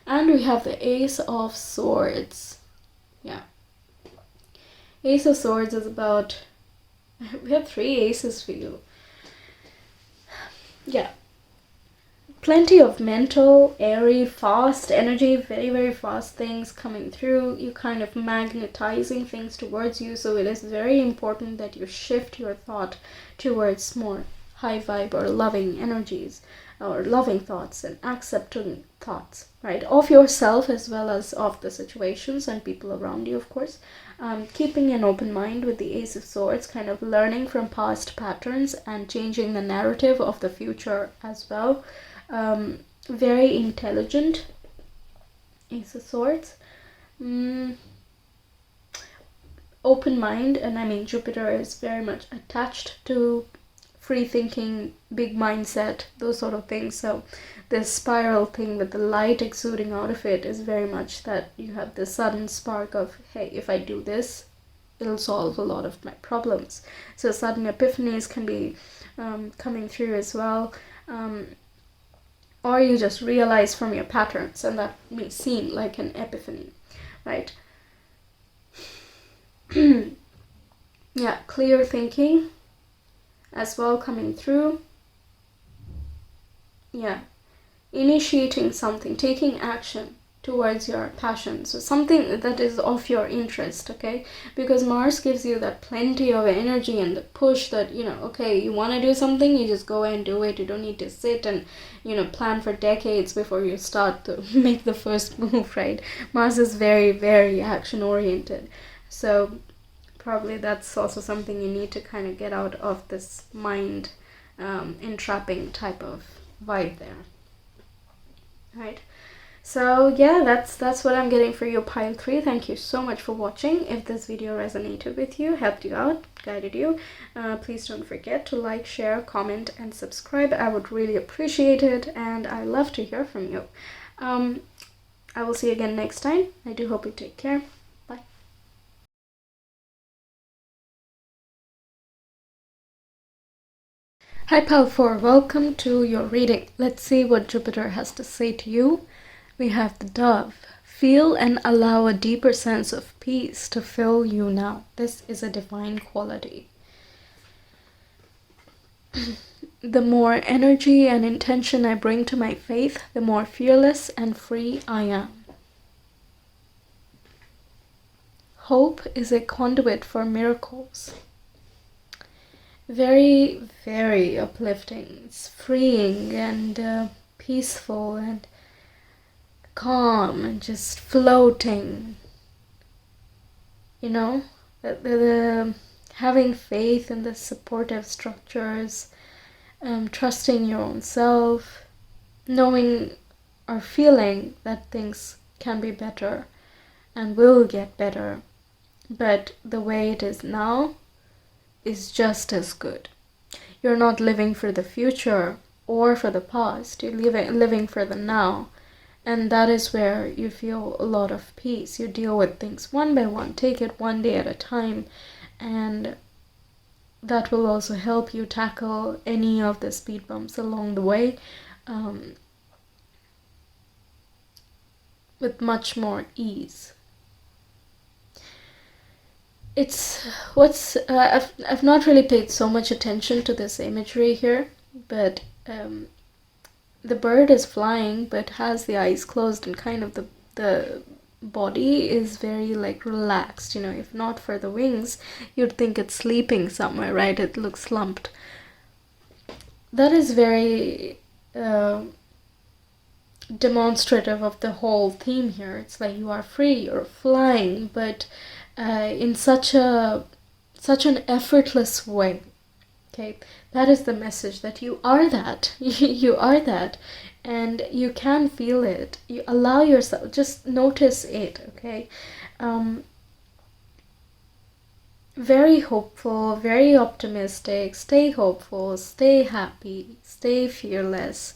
And we have the Ace of Swords. Yeah, Ace of Swords is about, we have 3 aces for you. Yeah, plenty of mental, airy, fast energy, very, very fast things coming through. You kind of magnetizing things towards you. So it is very important that you shift your thought towards more high vibe or loving energies or loving thoughts and accepting thoughts, right? Of yourself as well as of the situations and people around you, of course. Keeping an open mind with the Ace of Swords, kind of learning from past patterns and changing the narrative of the future as well. Very intelligent, Ace of Swords. Open mind, and I mean Jupiter is very much attached to free thinking, big mindset, those sort of things. So this spiral thing with the light exuding out of it is very much that you have this sudden spark of, hey, if I do this, it'll solve a lot of my problems. So sudden epiphanies can be coming through as well. Or you just realize from your patterns, and that may seem like an epiphany, right? Yeah, clear thinking as well coming through. Yeah, initiating something, taking action towards your passion, so something that is of your interest, okay? Because Mars gives you that plenty of energy and the push that, okay, you want to do something, you just go and do it. You don't need to sit and plan for decades before you start to make the first move, right? Mars is very, very action oriented, so probably that's also something you need to kind of get out of this mind entrapping type of vibe there, right? So yeah, that's what I'm getting for you, pile 3. Thank you so much for watching. If this video resonated with you, helped you out, guided you, please don't forget to like, share, comment, and subscribe. I would really appreciate it, and I love to hear from you. I will see you again next time. I do hope you take care. Bye. Hi pile 4, welcome to your reading. Let's see what Jupiter has to say to you. We have the Dove. Feel and allow a deeper sense of peace to fill you now. This is a divine quality. The more energy and intention I bring to my faith, the more fearless and free I am. Hope is a conduit for miracles. very, very uplifting. It's freeing and peaceful and calm and just floating. You know, the having faith in the supportive structures, trusting your own self, knowing or feeling that things can be better and will get better, but the way it is now is just as good. You're not living for the future or for the past, you're living for the now. And that is where you feel a lot of peace. You deal with things one by one, take it one day at a time, and that will also help you tackle any of the speed bumps along the way with much more ease. I've not really paid so much attention to this imagery here, but the bird is flying but has the eyes closed, and kind of the body is very like relaxed. If not for the wings, you'd think it's sleeping somewhere, right? It looks slumped. That is very demonstrative of the whole theme here. It's like you are free, you're flying, but in such an effortless way. Okay, that is the message, that you are that. You are that, and you can feel it. You allow yourself, just notice it. Okay, very hopeful, very optimistic. Stay hopeful, stay happy, stay fearless,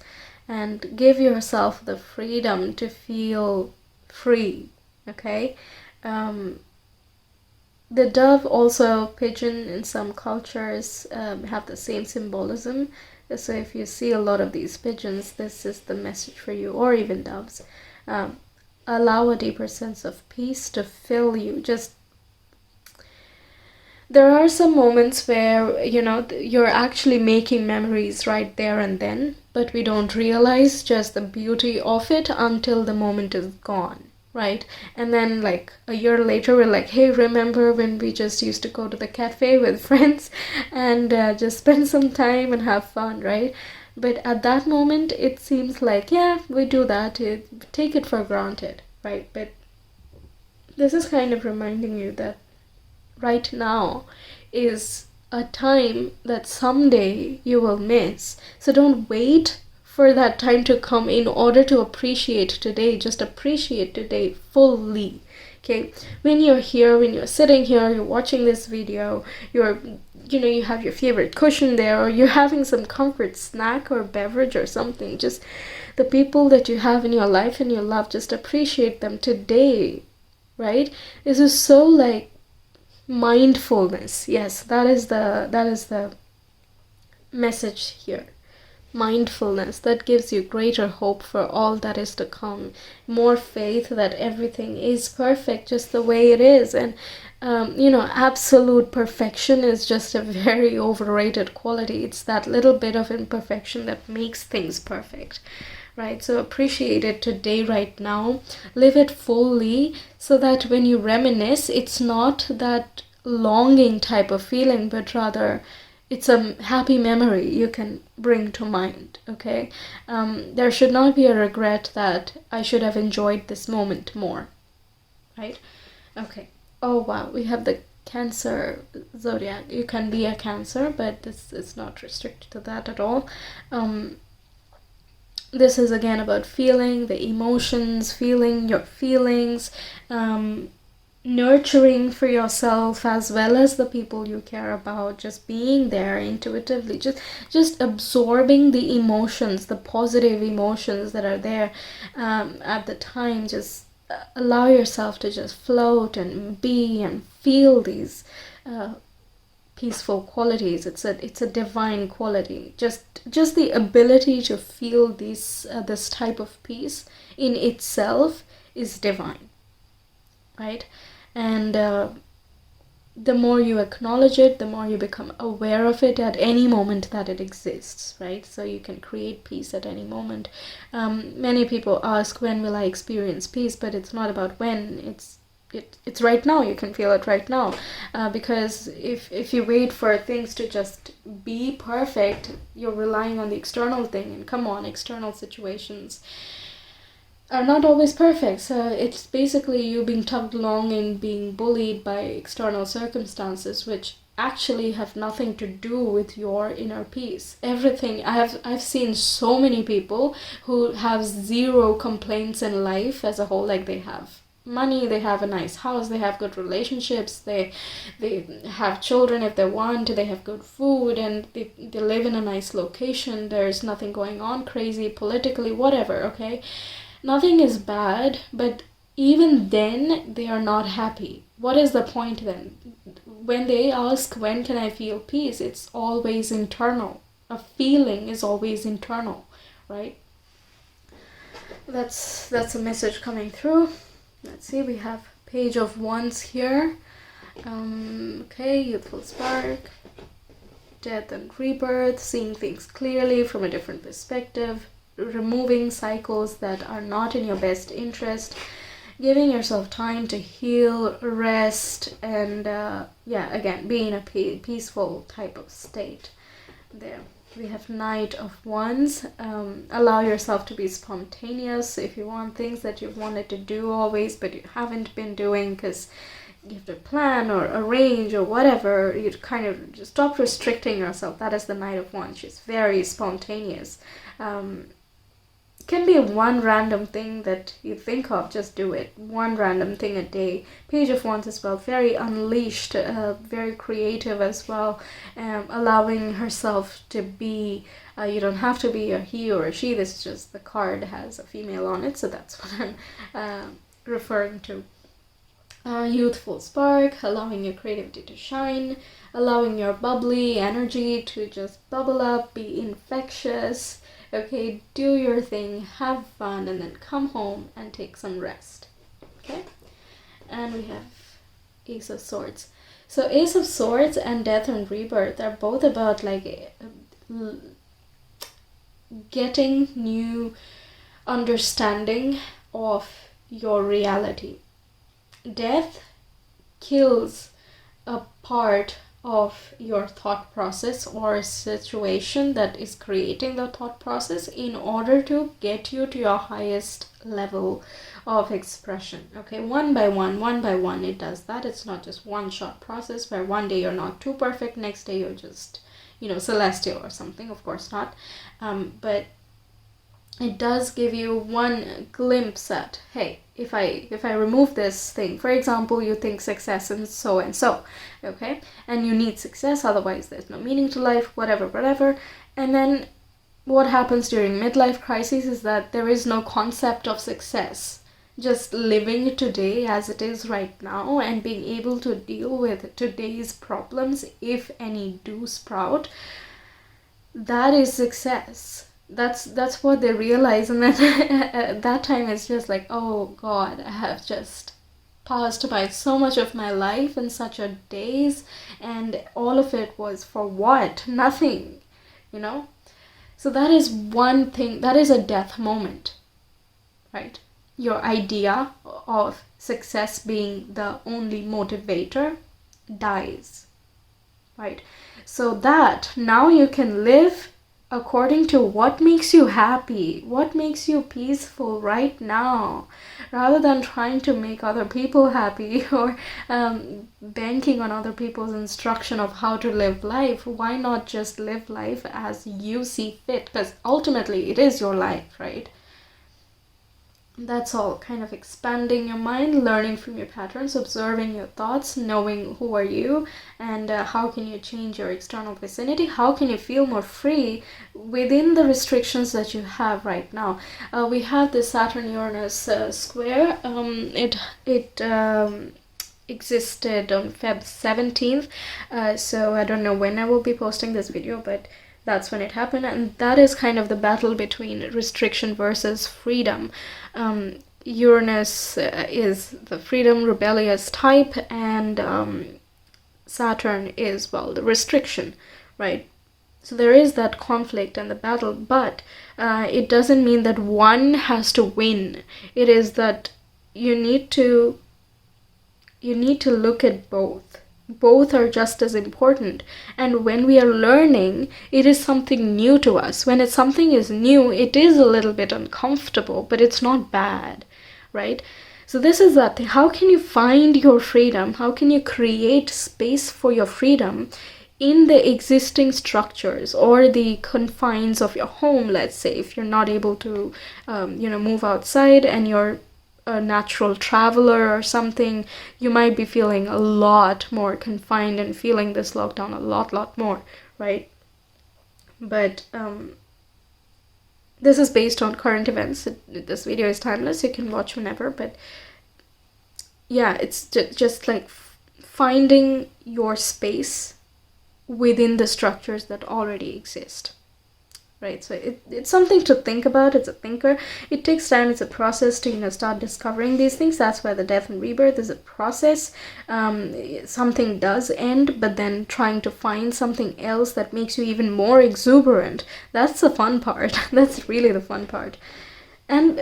and give yourself the freedom to feel free. Okay. The dove, also pigeon in some cultures, have the same symbolism. So if you see a lot of these pigeons, this is the message for you, or even doves. Allow a deeper sense of peace to fill you. There are some moments where, you're actually making memories right there and then, but we don't realize just the beauty of it until the moment is gone. Right? And then like a year later, we're like, hey, remember when we just used to go to the cafe with friends and just spend some time and have fun, right? But at that moment, it seems like, yeah, we do that, take it for granted, right? But this is kind of reminding you that right now is a time that someday you will miss. So don't wait for that time to come in order to appreciate today. Just appreciate today fully. Okay, when you're here, when you're sitting here, you're watching this video, you have your favorite cushion there, or you're having some comfort snack or beverage or something. Just the people that you have in your life and your love, just appreciate them today, right? This is so like mindfulness. Yes, that is the message here. Mindfulness that gives you greater hope for all that is to come, more faith that everything is perfect just the way it is. And absolute perfection is just a very overrated quality. It's that little bit of imperfection that makes things perfect, right? So appreciate it today, right now. Live it fully, so that when you reminisce, it's not that longing type of feeling, but rather it's a happy memory you can bring to mind. Okay, there should not be a regret that I should have enjoyed this moment more, right? Okay. Oh wow, we have the Cancer zodiac. You can be a Cancer, but this is not restricted to that at all. This is again about feeling the emotions, feeling your feelings, nurturing for yourself as well as the people you care about, just being there intuitively, just absorbing the emotions, the positive emotions that are there at the time. Just allow yourself to just float and be and feel these peaceful qualities. It's a divine quality. Just the ability to feel this type of peace in itself is divine, right? And the more you acknowledge it, the more you become aware of it at any moment that it exists, right? So you can create peace at any moment. Many people ask, when will I experience peace? But it's not about when, it's it's right now. You can feel it right now, because if you wait for things to just be perfect, you're relying on the external thing, and come on, external situations are not always perfect. So it's basically you being tugged along and being bullied by external circumstances, which actually have nothing to do with your inner peace. Everything, I've seen so many people who have zero complaints in life as a whole. Like, they have money, they have a nice house, they have good relationships, they have children if they want, they have good food, and they live in a nice location. There's nothing going on crazy politically, whatever, okay? Nothing is bad, but even then they are not happy. What is the point then? When they ask, when can I feel peace, it's always internal. A feeling is always internal, right? That's a message coming through. Let's see, we have Page of Wands here. Okay, youthful spark, death and rebirth, seeing things clearly from a different perspective, removing cycles that are not in your best interest, giving yourself time to heal, rest, and again, be in a peaceful type of state. There we have Knight of Wands. Allow yourself to be spontaneous. If you want things that you've wanted to do always but you haven't been doing because you have to plan or arrange or whatever, you kind of just stop restricting yourself. That is the Knight of Wands. She's very spontaneous. Can be one random thing that you think of, just do it. One random thing a day. Page of Wands as well, very unleashed, very creative as well, allowing herself to be, you don't have to be a he or a she, this is just, the card has a female on it, so that's what I'm referring to. Youthful spark, allowing your creativity to shine, allowing your bubbly energy to just bubble up, be infectious. Okay, do your thing, have fun, and then come home and take some rest. Okay, and we have Ace of Swords. So Ace of Swords and Death and Rebirth are both about like getting new understanding of your reality. Death kills a part of your thought process or situation that is creating the thought process in order to get you to your highest level of expression. Okay, one by one it does that. It's not just one shot process where one day you're not too perfect, next day you're just, celestial or something. Of course not. But it does give you one glimpse at, hey, if I remove this thing, for example, you think success and so, okay, and you need success, otherwise there's no meaning to life, whatever, and then what happens during midlife crisis is that there is no concept of success. Just living today as it is right now and being able to deal with today's problems, if any do sprout, that is success. That's what they realize, and then at that time it's just like, oh God, I have just passed by so much of my life in such a days, and all of it was for what? Nothing, So that is one thing, that is a death moment, right? Your idea of success being the only motivator dies, right? So that now you can live according to what makes you happy, what makes you peaceful right now, rather than trying to make other people happy or banking on other people's instruction of how to live life. Why not just live life as you see fit? Because ultimately it is your life, right? That's all, kind of expanding your mind, learning from your patterns, observing your thoughts, knowing who are you, and how can you change your external vicinity, how can you feel more free within the restrictions that you have right now. We have the Saturn-Uranus square. It existed on Feb 17th, so I don't know when I will be posting this video, but that's when it happened, and that is kind of the battle between restriction versus freedom. Uranus is the freedom, rebellious type, and Saturn is, well, the restriction, right? So there is that conflict and the battle, but it doesn't mean that one has to win. It is that you need to you need to look at both. Both are just as important. And when we are learning, it is something new to us. When it's something is new, it is a little bit uncomfortable, but it's not bad, right? So this is that thing. How can you find your freedom? How can you create space for your freedom in the existing structures or the confines of your home? Let's say if you're not able to move outside and you're a natural traveler or something, you might be feeling a lot more confined and feeling this lockdown a lot more, right? But this is based on current events. This video is timeless, you can watch whenever, but yeah, it's just like finding your space within the structures that already exist, right? So it's something to think about. It's a thinker. It takes time. It's a process to start discovering these things. That's why the death and rebirth is a process. Something does end, but then trying to find something else that makes you even more exuberant, that's the fun part. That's really the fun part. And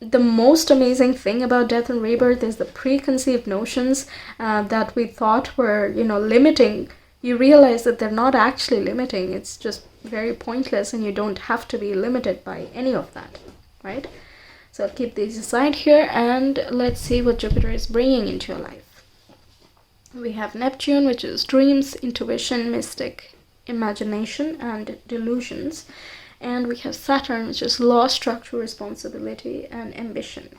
the most amazing thing about death and rebirth is the preconceived notions that we thought were limiting. You realize that they're not actually limiting. It's just very pointless, and you don't have to be limited by any of that, right? So I'll keep these aside here, and let's see what Jupiter is bringing into your life. We have Neptune, which is dreams, intuition, mystic, imagination, and delusions. And we have Saturn, which is law, structure, responsibility, and ambition.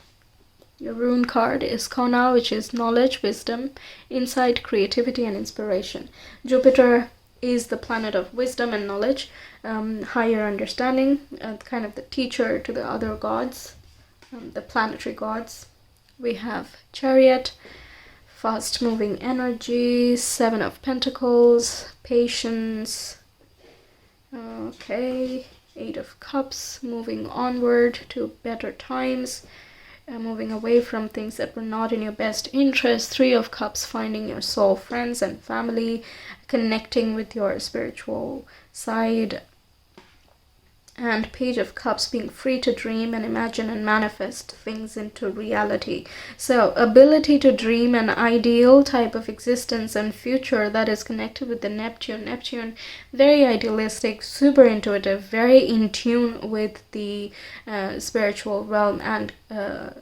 Your rune card is Kona, which is knowledge, wisdom, insight, creativity, and inspiration. Jupiter is the planet of wisdom and knowledge, higher understanding, kind of the teacher to the other gods, the planetary gods. We have Chariot, fast-moving energy, Seven of Pentacles, patience. Okay, Eight of Cups, moving onward to better times. Moving away from things that were not in your best interest. Three of Cups, finding your soul friends and family, connecting with your spiritual side. And Page of Cups, being free to dream and imagine and manifest things into reality. So ability to dream an ideal type of existence and future that is connected with the Neptune. Neptune, very idealistic, super intuitive, very in tune with the spiritual realm, and I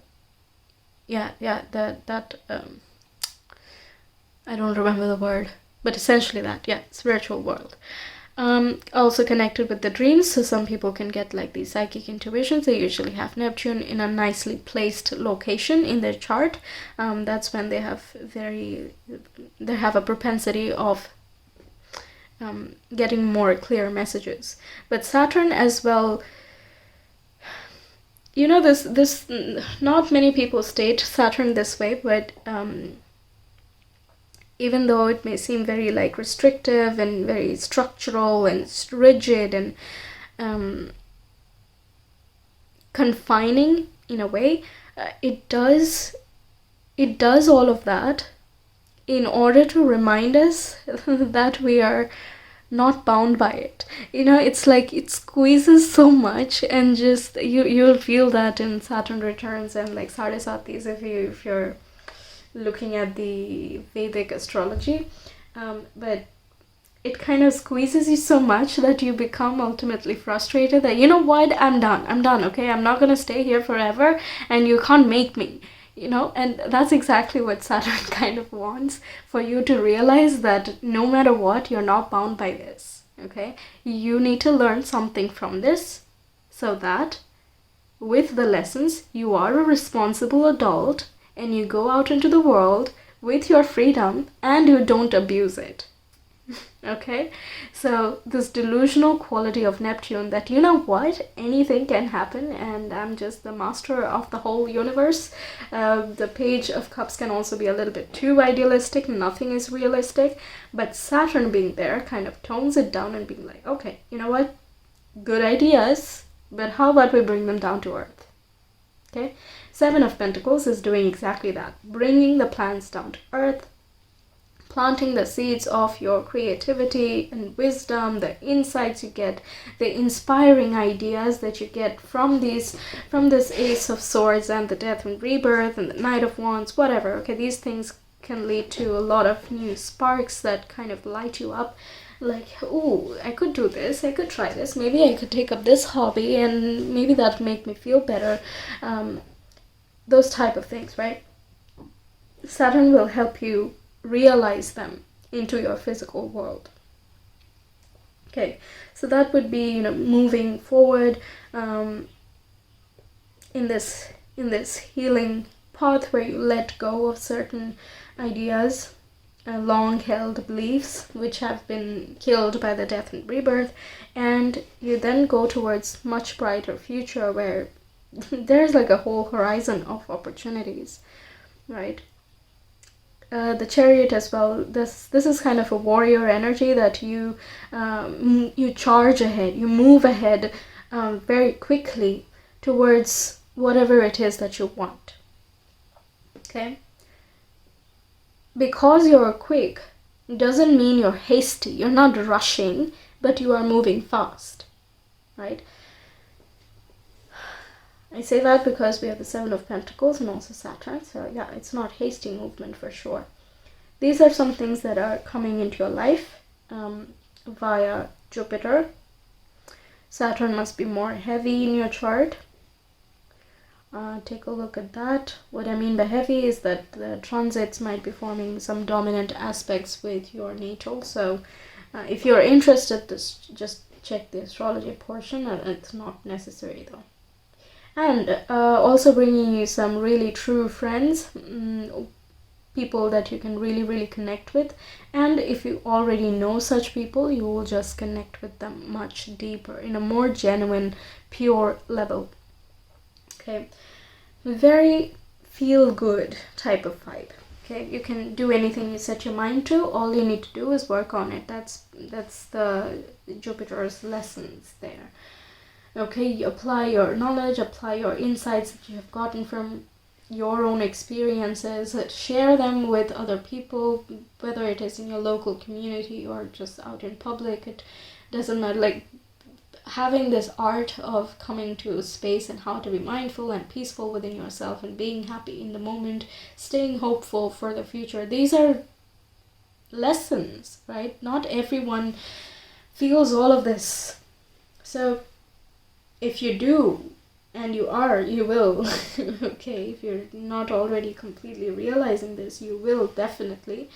don't remember the word, but essentially that, spiritual world. Also connected with the dreams, so some people can get like these psychic intuitions. They usually have Neptune in a nicely placed location in their chart. That's when they have a propensity of getting more clear messages. But Saturn as well, this not many people state Saturn this way, but even though it may seem very like restrictive and very structural and rigid and confining in a way, it does all of that in order to remind us that we are not bound by it. It's like it squeezes so much, and just you'll feel that in Saturn returns and like Sardasatis if you're looking at the Vedic astrology, but it kind of squeezes you so much that you become ultimately frustrated that, I'm done, okay, I'm not gonna stay here forever, and you can't make me, and that's exactly what Saturn kind of wants, for you to realize that no matter what, you're not bound by this, okay? You need to learn something from this, so that with the lessons, you are a responsible adult, and you go out into the world with your freedom, and you don't abuse it. Okay? So this delusional quality of Neptune that, anything can happen, and I'm just the master of the whole universe. The Page of Cups can also be a little bit too idealistic. Nothing is realistic. But Saturn being there kind of tones it down and being like, okay, you know what? Good ideas, but how about we bring them down to earth? Okay? Seven of Pentacles is doing exactly that, bringing the plans down to earth, planting the seeds of your creativity and wisdom, the insights you get, the inspiring ideas that you get from this Ace of Swords and the Death and Rebirth and the Knight of Wands, whatever. Okay, these things can lead to a lot of new sparks that kind of light you up, like, oh, I could do this, I could try this, maybe I could take up this hobby and maybe that make me feel better. Those type of things, right? Saturn will help you realize them into your physical world. Okay, so that would be, moving forward in this healing path where you let go of certain ideas, long-held beliefs which have been killed by the Death and Rebirth, and you then go towards much brighter future where there's like a whole horizon of opportunities, right? The Chariot as well, this is kind of a warrior energy that you charge ahead, you move ahead very quickly towards whatever it is that you want. Okay? Because you're quick doesn't mean you're hasty, you're not rushing, but you are moving fast, right? I say that because we have the Seven of Pentacles and also Saturn, so yeah, it's not hasty movement for sure. These are some things that are coming into your life via Jupiter. Saturn must be more heavy in your chart. Take a look at that. What I mean by heavy is that the transits might be forming some dominant aspects with your natal, so if you're interested, just check the astrology portion. It's not necessary though. And also bringing you some really true friends, people that you can really, really connect with. And if you already know such people, you will just connect with them much deeper, in a more genuine, pure level. Okay, very feel-good type of vibe. Okay, you can do anything you set your mind to. All you need to do is work on it. That's the Jupiter's lessons there. Okay, you apply your knowledge, apply your insights that you have gotten from your own experiences, share them with other people, whether it is in your local community or just out in public. It doesn't matter. Like, having this art of coming to a space and how to be mindful and peaceful within yourself and being happy in the moment, staying hopeful for the future. These are lessons, right? Not everyone feels all of this. So if you do, and you will, okay, if you're not already completely realizing this, you will definitely.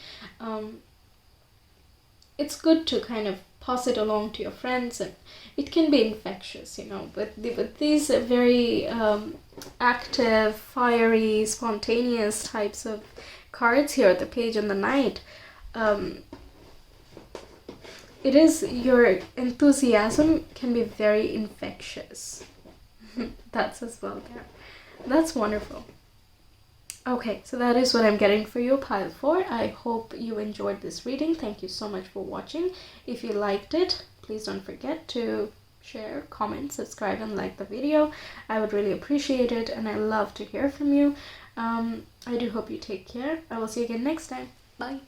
It's good to kind of pass it along to your friends, and it can be infectious, but these are very active, fiery, spontaneous types of cards here at the Page and the Knight. It is, your enthusiasm can be very infectious. That's as well there. That's wonderful. Okay, so that is what I'm getting for you, pile 4. I hope you enjoyed this reading. Thank you so much for watching. If you liked it, please don't forget to share, comment, subscribe, and like the video. I would really appreciate it, and I love to hear from you. I do hope you take care. I will see you again next time. Bye.